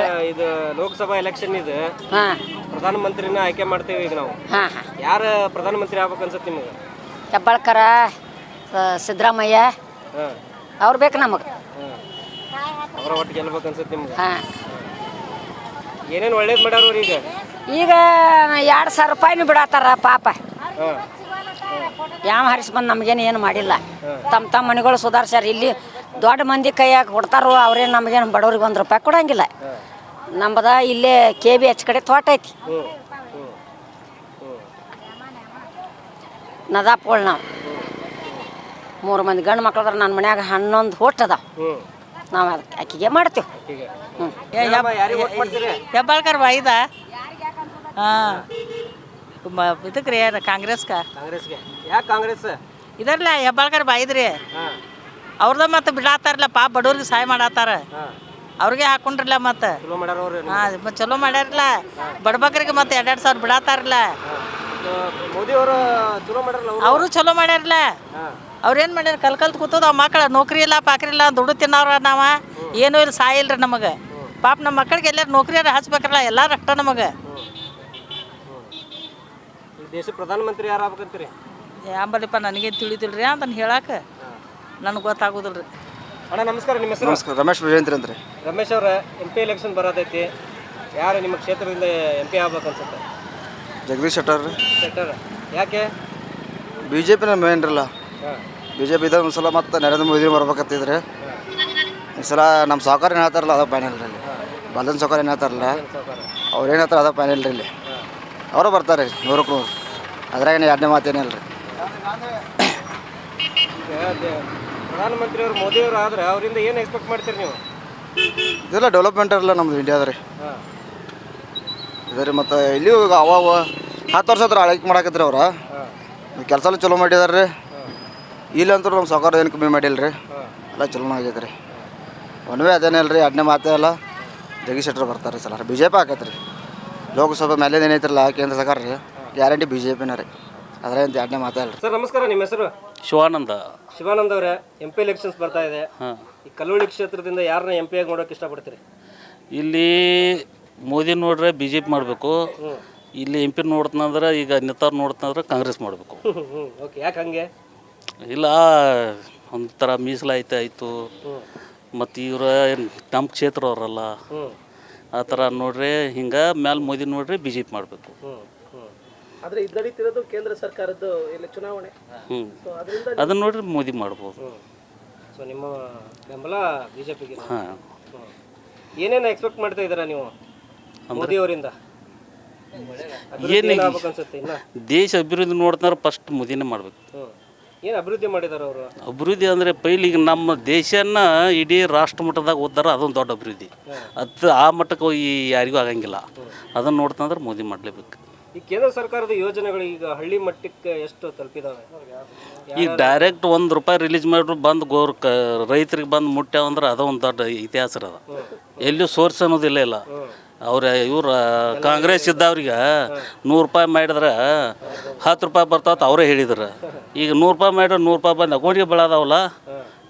ಇದು ಲೋಕಸಭಾ ಎಲೆಕ್ಷನ್ ಇದು, ಪ್ರಧಾನಮಂತ್ರಿನ ಆಯ್ಕೆ ಮಾಡ್ತೇವೆ ಈಗ ನಾವು. ಯಾರು ಪ್ರಧಾನಮಂತ್ರಿ ಆಗ್ಬೇಕು ಅನ್ಸುತ್ತೆ ನಿಮಗೆ?
ಹೆಬ್ಬಾಳ್ಕರ, ಸಿದ್ದರಾಮಯ್ಯ ಅವ್ರು ಬೇಕು ನಮಗೆ.
ಅವರ ಒಟ್ಟಿಗೆ ಗೆಲ್ಬೇಕು ಅನ್ಸುತ್ತೆ ನಿಮ್ಗೆ?
ಏನೇನು
ಒಳ್ಳೇದು ಮಾಡ್ಯಾರ ಅವ್ರು ಈಗ?
ಈಗ 2,000 ರೂಪಾಯಿನೂ ಬಿಡತ್ತಾರ ಪಾಪ. ಯಾವ ಹರಿಸಿ ಬಂದು ನಮಗೇನು ಏನು ಮಾಡಿಲ್ಲ. ತಮ್ಮ ಮನೆಗಳು ಸುಧಾರಿಸ್ಯಾರ. ಇಲ್ಲಿ ದೊಡ್ಡ ಮಂದಿ ಕೈಯಾಗ ಕೊಡ್ತಾರೋ ಅವ್ರೇನು ನಮಗೇನು ಬಡವ್ರಿಗೆ 1 ರೂಪಾಯಿ ಕೊಡಂಗಿಲ್ಲ. ನಮ್ಮದ ಇಲ್ಲೇ KBH ಕಡೆ ತೋಟ ಐತಿ, ನದಾಪುಗಳು. ನಾವು 3 ಮಂದಿ ಗಂಡು ಮಕ್ಳದ್ರ ನನ್ನ ಮನ್ಯಾಗ 11 ಹೋಟ್ ಅದಾವ. ನಾವು ಅದಕ್ಕೆ ಆಕಿಗೆ ಮಾಡ್ತೀವಿ.
ಹೆಬ್ಬಾಳ್ಕರ್ ಬಾಯಿದ ಇದಕ್ಕೆ ರೀ ಕಾಂಗ್ರೆಸ್ಗೆ.
ಯಾಕೆ ಕಾಂಗ್ರೆಸ್?
ಇದರ್ಲ ಹೆಬ್ಬಾಳ್ಕರ್ ಬಾಯಿದ್ರಿ, ಅವ್ರದ ಮತ್ತೆ ಬಿಡಾತಾರಲ್ಲ ಪಾಪ, ಬಡವ್ರಿಗೆ ಸಹಾಯ ಮಾಡತ್ತಾರ, ಅವ್ರಿಗೆ ಹಾಕೊಂಡ್ರಲ್ಲ ಮತ್ತೆ. ಹಾಂ, ಚಲೋ ಮಾಡ್ಯಾರಲ್ಲ ಬಡಬಗ್ರಿಗೆ, ಮತ್ತೆ 2,000 ಸಾವಿರ ಬಿಡಾತಾರಲ್ಲ.
ಮೋದಿ ಅವರು ಚಲೋ ಮಾಡ್ಯಾರಲ್ಲ,
ಅವರು ಚಲೋ ಮಾಡ್ಯಾರಲ್ಲ. ಅವ್ರೇನು ಮಾಡ್ಯಾರ? ಕಲ್ತು ಕೂತದ ಮಕ್ಕಳು, ನೌಕರಿ ಇಲ್ಲ ಪಾಕ್ರಿ ಇಲ್ಲ, ದುಡ್ಡು ತಿನ್ನವ್ರ ನಾವು, ಏನೂ ಇಲ್ಲ, ಸಹಾಯ ಇಲ್ರಿ ನಮಗೆ. ಪಾಪ ನಮ್ಮ ಮಕ್ಕಳಿಗೆ ಎಲ್ಲರೂ ನೌಕರಿಯಾರ ಹಚ್ಬೇಕಲ್ಲ, ಎಲ್ಲರೂ ಅಷ್ಟ ನಮಗೆ.
ದೇಶ ಪ್ರಧಾನಮಂತ್ರಿ ಯಾರು ಆಗ್ಬೇಕಂತೀರಿ?
ಯಾಂಬಲಿಪ್ಪ ನನಗೇನು ತಿಳಿದಿಲ್ರಿ ಅಂತ ಹೇಳಕ್ಕೆ ನನಗೆ ಗೊತ್ತಾಗೋದಿಲ್ರಿ.
ಅಣ್ಣ ನಮಸ್ಕಾರ, ನಿಮ್ಮ ಹೆಸರು?
ನಮಸ್ಕಾರ, ರಮೇಶ್ ವಿಜೇಂದ್ರ ಅಂತ ರೀ.
ರಮೇಶ್ ಅವರ MP ಎಲೆಕ್ಷನ್ ಬರತೈತಿ, ಯಾರು ನಿಮ್ಮ ಕ್ಷೇತ್ರದಿಂದ MP ಆಗ್ಬೇಕು ಅನ್ಸುತ್ತೆ?
ಜಗದೀಶ್ ಶೆಟ್ಟರ್ ರೀ.
ಶೆಟ್ಟರ್. ಯಾಕೆ?
BJP ನಮ್ಮ ಏನ್ರಲ್ಲ, BJP ಇದ್ದ ಒಂದು ಸಲ ಮತ್ತು ನರೇಂದ್ರ ಮೋದಿ ಬರ್ಬೇಕಂತಿದ್ರೆ, ಈ ಸಲ ನಮ್ಮ ಸಾವುಕಾರ ಏನು ಹೇಳ್ತಾರಲ್ಲ ಅದ ಫೈನಲ್ ರೀ. ಇಲ್ಲಿ ಬಾಲನ್ ಸಾವುಕಾರ ಏನು ಹೇಳ್ತಾರಲ್ಲ ಅವ್ರು ಏನು ಹೇಳ್ತಾರೆ ಅದ ಫೈನಲ್ ರೀ. ಇಲ್ಲಿ ಅವರು ಬರ್ತಾರೆ 100ಕ್ಕೆ 100, ಅದ್ರಾಗ ಏನು 2ನೇ ಮಾತೇನಿಲ್ಲ ರೀ.
ಪ್ರಧಾನಮಂತ್ರಿ ಅವರು ಮೋದಿ ಅವರು ಆದ್ರೆ ಅವರಿಂದ ಏನು ಎಕ್ಸ್ಪೆಕ್ಟ್ ಮಾಡ್ತೀರಿ ನೀವು?
ಇದೆಲ್ಲ ಡೆವಲಪ್ಮೆಂಟ್ ಇರಲ್ಲ ನಮ್ಮದು ಇಂಡಿಯಾದ ರೀ. ಇದೆ ರೀ, ಮತ್ತು ಇಲ್ಲಿ ಅವ 10 ವರ್ಷ ಹತ್ರ ಆಳ್ವಿಕೆ ಮಾಡಾಕತ್ರಿ ಅವ್ರ, ಕೆಲಸ ಎಲ್ಲ ಚಲೋ ಮಾಡಿದಾರೆ ರೀ. ಇಲ್ಲಂತೂ ನಮ್ಮ ಸಾವುಕಾರ ಏನು ಕಮ್ಮಿ ಮಾಡಿಲ್ಲ ರೀ, ಎಲ್ಲ ಚಲೋ ಆಗೈತೆ ರೀ. ಒನ್ವೇ ಅದೇನಿಲ್ಲ ರೀ, 2ನೇ ಮಾತೇ ಅಲ್ಲ, ಜಗದೀಶ್ ಶೆಟ್ಟರ್ ಬರ್ತಾರೆ ರೀ. ಸಲ BJP ಆಕೈತೆ ರೀ. ಲೋಕಸಭೆ ಮೇಲೆ ಏನೈತಿರಲ್ಲ ಕೇಂದ್ರ ಸರ್ಕಾರ ರೀ, ಗ್ಯಾರಂಟಿ BJPನ ರೀ, ಅದ್ರ 2ನೇ ಮಾತೇ ಅಲ್ಲ ರೀ.
ಸರ್ ನಮಸ್ಕಾರ, ನಿಮ್ಮ ಹೆಸರು?
ಶಿವಾನಂದ.
ಶಿವಾನಂದ ಅವರೇ, MP ಎಲೆಕ್ಷನ್ಸ್ ಬರ್ತಾ ಇದೆ, ಈ ಕಲ್ಲೋಳಿ ಕ್ಷೇತ್ರದಿಂದ ಯಾರನ್ನ MP ಆಗಿ ನೋಡೋಕೆ ಇಷ್ಟಪಡ್ತೀರಿ?
ಇಲ್ಲಿ ಮೋದಿ ನೋಡ್ರೆ BJP ಮಾಡಬೇಕು, ಇಲ್ಲಿ MP ನೋಡ್ತಂದ್ರೆ ಈಗ ನಿತಾರ್ ನೋಡ್ತಂದ್ರೆ ಕಾಂಗ್ರೆಸ್ ಮಾಡಬೇಕು.
ಓಕೆ, ಯಾಕೆ ಹಂಗೆ?
ಇಲ್ಲ, ಒಂಥರ ಮೀಸಲಾಯ್ತು ಆಯಿತು, ಮತ್ತು ಇವ್ರ ನಮ್ಮ ಕ್ಷೇತ್ರ ಅವರಲ್ಲ, ಆ ಥರ ನೋಡ್ರಿ ಹಿಂಗೆ ಮ್ಯಾಲೆ ಮೋದಿ ನೋಡ್ರಿ BJP ಮಾಡಬೇಕು.
ಆದರೆ ಇದು ನಡೀತಿರೋದು ಕೇಂದ್ರ ಸರ್ಕಾರದ್ದು ಇಲ್ಲಿ ಚುನಾವಣೆ,
ಅದನ್ನ ನೋಡ್ರಿ ಮೋದಿ ಮಾಡ್ಬೋದು.
ಸೊ ನಿಮ್ಮ ಬೆಂಬಲ BJPಗೆ.
ಹಾಂ.
ಏನೇನು ಎಕ್ಸ್ಪೆಕ್ಟ್ ಮಾಡ್ತಾ ಇದ್ದೀರಾ ನೀವು ಮೋದಿ ಅವರಿಂದ?
ಏನು ದೇಶ ಅಭಿವೃದ್ಧಿ ನೋಡ್ತಾರೆ ಫಸ್ಟ್ ಮೋದಿನೇ ಮಾಡಬೇಕು.
ಏನು ಅಭಿವೃದ್ಧಿ ಮಾಡಿದಾರೆ ಅವರು?
ಅಭಿವೃದ್ಧಿ ಅಂದರೆ ಪೈಲಿಗೆ ನಮ್ಮ ದೇಶನ ಇಡೀ ರಾಷ್ಟ್ರ ಮಟ್ಟದಾಗ ಓದ್ತಾರೆ, ಅದೊಂದು ದೊಡ್ಡ ಅಭಿವೃದ್ಧಿ. ಅದು ಆ ಮಟ್ಟಕ್ಕೆ ಹೋಗಿ ಯಾರಿಗೂ ಆಗಂಗಿಲ್ಲ, ಅದನ್ನು ನೋಡ್ತಂದ್ರೆ ಮೋದಿ ಮಾಡಲೇಬೇಕು.
ಈ ಕೇಂದ್ರ ಸರ್ಕಾರದ ಯೋಜನೆಗಳು ಈಗ ಹಳ್ಳಿ ಮಟ್ಟಕ್ಕೆ ಎಷ್ಟು ತಲುಪಿದಾವೆ?
ಈಗ ಡೈರೆಕ್ಟ್ ₹1 ರಿಲೀಸ್ ಮಾಡಿದ್ರು ಬಂದು ರೈತರಿಗೆ ಬಂದು ಮುಟ್ಟ್ಯಾವ ಅಂದ್ರೆ ಅದೊಂದು ದೊಡ್ಡ ಇತಿಹಾಸ ಅದ. ಎಲ್ಲಿಯೂ ಸೋರ್ಸ್ ಅನ್ನೋದಿಲ್ಲ. ಇಲ್ಲ ಅವ್ರ ಇವ್ರ ಕಾಂಗ್ರೆಸ್ ಇದ್ದವ್ರಿಗೆ ₹100 ಮಾಡಿದ್ರೆ ₹10 ಬರ್ತಾವ ಅವರೇ ಹೇಳಿದ್ರು. ಈಗ ₹100 ಮಾಡಿದ್ರೆ ₹100 ಬಂದು ಅಕೌಂಟಿಗೆ ಬೆಳೆದಾವಲ್ಲ,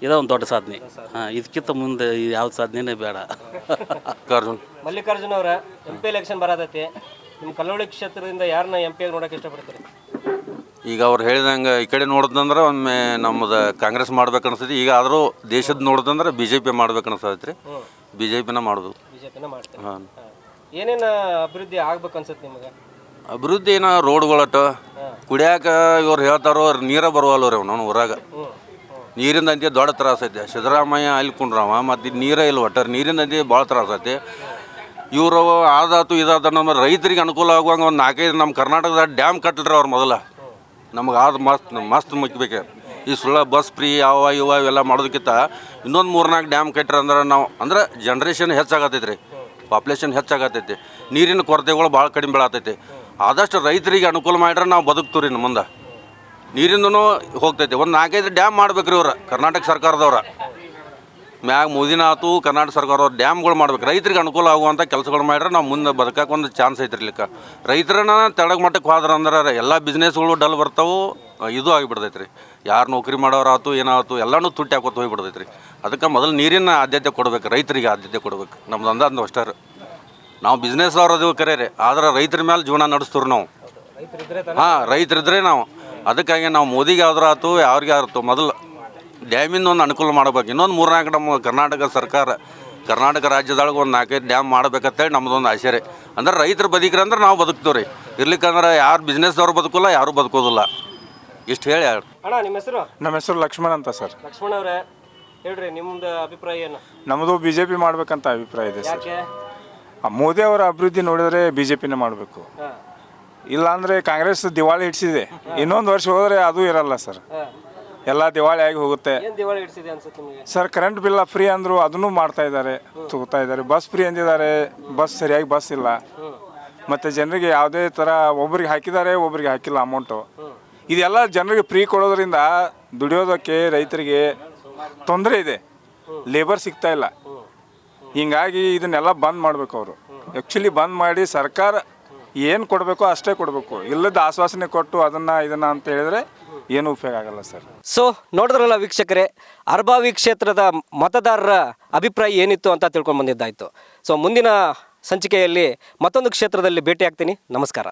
ಇದೊಂದು ದೊಡ್ಡ ಸಾಧನೆ. ಹಾಂ, ಇದಕ್ಕಿಂತ ಮುಂದೆ ಯಾವ ಸಾಧನೆನೇ ಬೇಡ.
ಮಲ್ಲಿಕಾರ್ಜುನ ಅವರ MP ಎಲೆಕ್ಷನ್ ಬರತೈತಿ, ನಿಮ್ಮ ಕಲ್ಲೋಳಿ ಕ್ಷೇತ್ರದಿಂದ ಯಾರನ್ನ MP ಆಗಿ ನೋಡೋಕೆ ಇಷ್ಟಪಡ್ತೀರಿ?
ಈಗ ಅವ್ರು ಹೇಳಿದಂಗೆ ಈ ಕಡೆ ನೋಡಿದಂದ್ರೆ ಒಮ್ಮೆ ನಮ್ಮದು ಕಾಂಗ್ರೆಸ್ ಮಾಡ್ಬೇಕು ಅನಿಸ್ತೈತಿ. ಈಗ ಆದರೂ ದೇಶದ ನೋಡಿದಂದ್ರೆ BJP ಮಾಡ್ಬೇಕು ಅನಿಸ್ತೈತಿ ರೀ. BJPನ ಮಾಡೋದು.
BJPನ ಮಾಡ್ತೀವಿ.
ಹಾಂ.
ಏನೇನು ಅಭಿವೃದ್ಧಿ ಆಗ್ಬೇಕು ಅನ್ಸುತ್ತೆ ನಿಮಗೆ?
ಅಭಿವೃದ್ಧಿ ಏನೋ ರೋಡ್ಗಳಟ್ಟು ಕುಡಿಯಾಕ ಇವ್ರು ಹೇಳ್ತಾರೋ ನೀರ ಬರುವಲ್ಲ ರೀ ಅವ್ನು ಊರಾಗ.
ನೀರಿಂದಂತೆ ದೊಡ್ಡ ತ್ರಾಸ ಐತೆ. ಸಿದ್ದರಾಮಯ್ಯ ಅಲ್ಲಿ ಕುಂಡ್ರವ ಮತ್ತು ನೀರೇ ಇಲ್ಲ ಒಟ್ಟಾರೆ ನೀರಿಂದಂತೆ ಭಾಳ ತ್ರಾಸ ಐತಿ. ಇವರು ಆದಾತು ಇದಾದ ನಮ್ಮ ರೈತರಿಗೆ ಅನುಕೂಲ ಆಗುವಂಗೆ ಒಂದು 4-5 ನಮ್ಮ ಕರ್ನಾಟಕದ ಡ್ಯಾಮ್ ಕಟ್ಟಲ್ರಿ ಅವ್ರು ಮೊದಲ. ನಮಗೆ ಅದು ಮಸ್ತ್ ಮುಖ್ಯಬೇಕು. ಈ ಸುಳ್ಳ ಬಸ್ ಫ್ರೀ ಅವ ಇವೆಲ್ಲ ಮಾಡೋದಕ್ಕಿಂತ ಇನ್ನೊಂದು 3-4 ಡ್ಯಾಮ್ ಕಟ್ಟ್ರೆ ಅಂದ್ರೆ ನಾವು ಅಂದ್ರೆ ಜನ್ರೇಷನ್ ಹೆಚ್ಚಾಗತ್ತೈತೆ ರೀ, ಪಾಪ್ಯುಲೇಷನ್ ಹೆಚ್ಚಾಗತ್ತೈತಿ, ನೀರಿನ ಕೊರತೆಗಳು ಭಾಳ ಕಡಿಮೆ ಬೀಳತೈತಿ. ಆದಷ್ಟು ರೈತರಿಗೆ ಅನುಕೂಲ ಮಾಡಿದ್ರೆ ನಾವು ಬದುಕ್ತೀವಿ ರೀ ಮುಂದೆ. ನೀರಿಂದನೂ ಹೋಗ್ತೈತಿ. ಒಂದು 4-5 ಡ್ಯಾಮ್ ಮಾಡ್ಬೇಕು ರೀ ಇವ್ರು ಕರ್ನಾಟಕ ಸರ್ಕಾರದವ್ರು. ಮ್ಯಾಗ ಮೋದಿನ ಆತು ಕರ್ನಾಟಕ ಸರ್ಕಾರದವ್ರು ಡ್ಯಾಮ್ಗಳು ಮಾಡ್ಬೇಕು. ರೈತರಿಗೆ ಅನುಕೂಲ ಆಗುವಂಥ ಕೆಲಸಗಳು ಮಾಡಿದ್ರೆ ನಾವು ಮುಂದೆ ಬದುಕಕ್ಕೆ ಒಂದು ಚಾನ್ಸ್ ಐತಿರ್ಲಿಕ್ಕೆ. ರೈತರನ್ನ ತೆಳಗ ಮಟ್ಟಕ್ಕೆ ಹೋದ್ರೆ ಅಂದ್ರೆ ಎಲ್ಲ ಬಿಸ್ನೆಸ್ಗಳು ಡಲ್ ಬರ್ತಾವೆ, ಇದು ಆಗಿಬಿಡ್ತೈತೆ ರೀ. ಯಾರು ನೌಕರಿ ಮಾಡೋರಾತು ಏನಾಯ್ತು ಎಲ್ಲನೂ ತುಟ್ಟಿ ಹಾಕೋತ ಹೋಗಿಬಿಡ್ತೈತೆ ರೀ. ಅದಕ್ಕೆ ಮೊದಲು ನೀರಿನ ಆದ್ಯತೆ ಕೊಡ್ಬೇಕು, ರೈತರಿಗೆ ಆದ್ಯತೆ ಕೊಡ್ಬೇಕು. ನಮ್ದು ಅಂದಾಜು ಅಷ್ಟೇ ರೀ. ನಾವು ಬಿಸ್ನೆಸ್ ಅವ್ರು ಅದು ಕರೆ ರೀ, ಆದ್ರೆ ರೈತರ ಮೇಲೆ ಜೀವನ ನಡೆಸ್ತೀವಿ ನಾವು. ಹಾಂ, ರೈತರಿದ್ರೆ ನಾವು. ಅದಕ್ಕಾಗಿ ನಾವು ಮೋದಿಗೆ ಯಾವ್ದಾರು ಆಯ್ತು ಯಾರಿಗೆ ಆಯ್ತು ಮೊದಲು ಡ್ಯಾಮಿಂದ ಒಂದು ಅನುಕೂಲ ಮಾಡ್ಬೇಕು. ಇನ್ನೊಂದು 3-4 ನಮ್ಮ ಕರ್ನಾಟಕ ಸರ್ಕಾರ ಕರ್ನಾಟಕ ರಾಜ್ಯದೊಳಗೆ ಒಂದು 4-5 ಡ್ಯಾಮ್ ಮಾಡ್ಬೇಕಂತೇಳಿ ನಮ್ಮದೊಂದು ಆಸೆ ರೀ. ಅಂದ್ರೆ ರೈತರು ಬದುಕ್ರಂದ್ರೆ ನಾವು ಬದುಕ್ತೀವಿ ರೀ. ಇರ್ಲಿಕ್ಕಂದ್ರೆ ಯಾರು ಬಿಸ್ನೆಸ್ದವ್ರು ಬದುಕೋಲ್ಲ, ಯಾರೂ ಬದುಕೋದಿಲ್ಲ. ಇಷ್ಟು ಹೇಳಿ
ಅಣ್ಣ ನಿಮ್ಮ ಹೆಸರು?
ನಮ್ಮ ಹೆಸರು ಲಕ್ಷ್ಮಣ್ ಅಂತ ಸರ್.
ಲಕ್ಷ್ಮಣ್ ಅವರೇ ಹೇಳ್ರಿ, ನಿಮ್ಮದು ಅಭಿಪ್ರಾಯ ಏನು?
ನಮ್ಮದು BJP ಮಾಡ್ಬೇಕಂತ ಅಭಿಪ್ರಾಯ ಇದೆ ಸರ್.
ಯಾಕೆ?
ಮೋದಿ ಅವರ ಅಭಿವೃದ್ಧಿ ನೋಡಿದ್ರೆ BJPನೇ ಮಾಡಬೇಕು. ಇಲ್ಲಾಂದರೆ ಕಾಂಗ್ರೆಸ್ ದಿವಾಳಿ ಹಿಡಿಸಿದೆ, ಇನ್ನೊಂದು ವರ್ಷ ಹೋದರೆ ಅದು ಇರಲ್ಲ ಸರ್, ಎಲ್ಲ ದಿವಾಳಿ ಆಗಿ ಹೋಗುತ್ತೆ
ಏನು ದಿವಾಳಿ ಹಿಡಿಸಿದೆ ಅನ್ಸುತ್ತೆ ನಿಮಗೆ?
ಸರ್. ಕರೆಂಟ್ ಬಿಲ್ಲ ಫ್ರೀ ಅಂದರು, ಅದನ್ನು ಮಾಡ್ತಾ ಇದ್ದಾರೆ, ತಗೋತಾ ಇದ್ದಾರೆ. ಬಸ್ ಫ್ರೀ ಅಂದಿದ್ದಾರೆ, ಬಸ್ ಸರಿಯಾಗಿ ಬಸ್ ಇಲ್ಲ. ಮತ್ತು ಜನರಿಗೆ ಯಾವುದೇ ಥರ ಒಬ್ರಿಗೆ ಹಾಕಿದ್ದಾರೆ, ಒಬ್ರಿಗೆ ಹಾಕಿಲ್ಲ ಅಮೌಂಟು. ಇದೆಲ್ಲ ಜನರಿಗೆ ಫ್ರೀ ಕೊಡೋದ್ರಿಂದ ದುಡಿಯೋದಕ್ಕೆ ರೈತರಿಗೆ ತೊಂದರೆ ಇದೆ, ಲೇಬರ್ ಸಿಗ್ತಾ ಇಲ್ಲ. ಹೀಗಾಗಿ ಇದನ್ನೆಲ್ಲ ಬಂದ್ ಮಾಡಬೇಕು ಅವರು. ಆ್ಯಕ್ಚುಲಿ ಬಂದ್ ಮಾಡಿ ಸರ್ಕಾರ ಏನು ಕೊಡಬೇಕೋ ಅಷ್ಟೇ ಕೊಡಬೇಕು. ಇಲ್ಲದ ಆಶ್ವಾಸನೆ ಕೊಟ್ಟು ಇದನ್ನು ಅಂತ ಹೇಳಿದ್ರೆ ಏನು ಉಪಯೋಗ ಆಗಲ್ಲ ಸರ್.
ಸೊ ನೋಡಿದ್ರಲ್ಲ ವೀಕ್ಷಕರೇ, ಅರ್ಬಾವಿ ಕ್ಷೇತ್ರದ ಮತದಾರರ ಅಭಿಪ್ರಾಯ ಏನಿತ್ತು ಅಂತ ತಿಳ್ಕೊಂಡು ಬಂದಿದ್ದಾಯಿತು. ಸೊ ಮುಂದಿನ ಸಂಚಿಕೆಯಲ್ಲಿ ಮತ್ತೊಂದು ಕ್ಷೇತ್ರದಲ್ಲಿ ಭೇಟಿ ಆಗ್ತೀನಿ. ನಮಸ್ಕಾರ.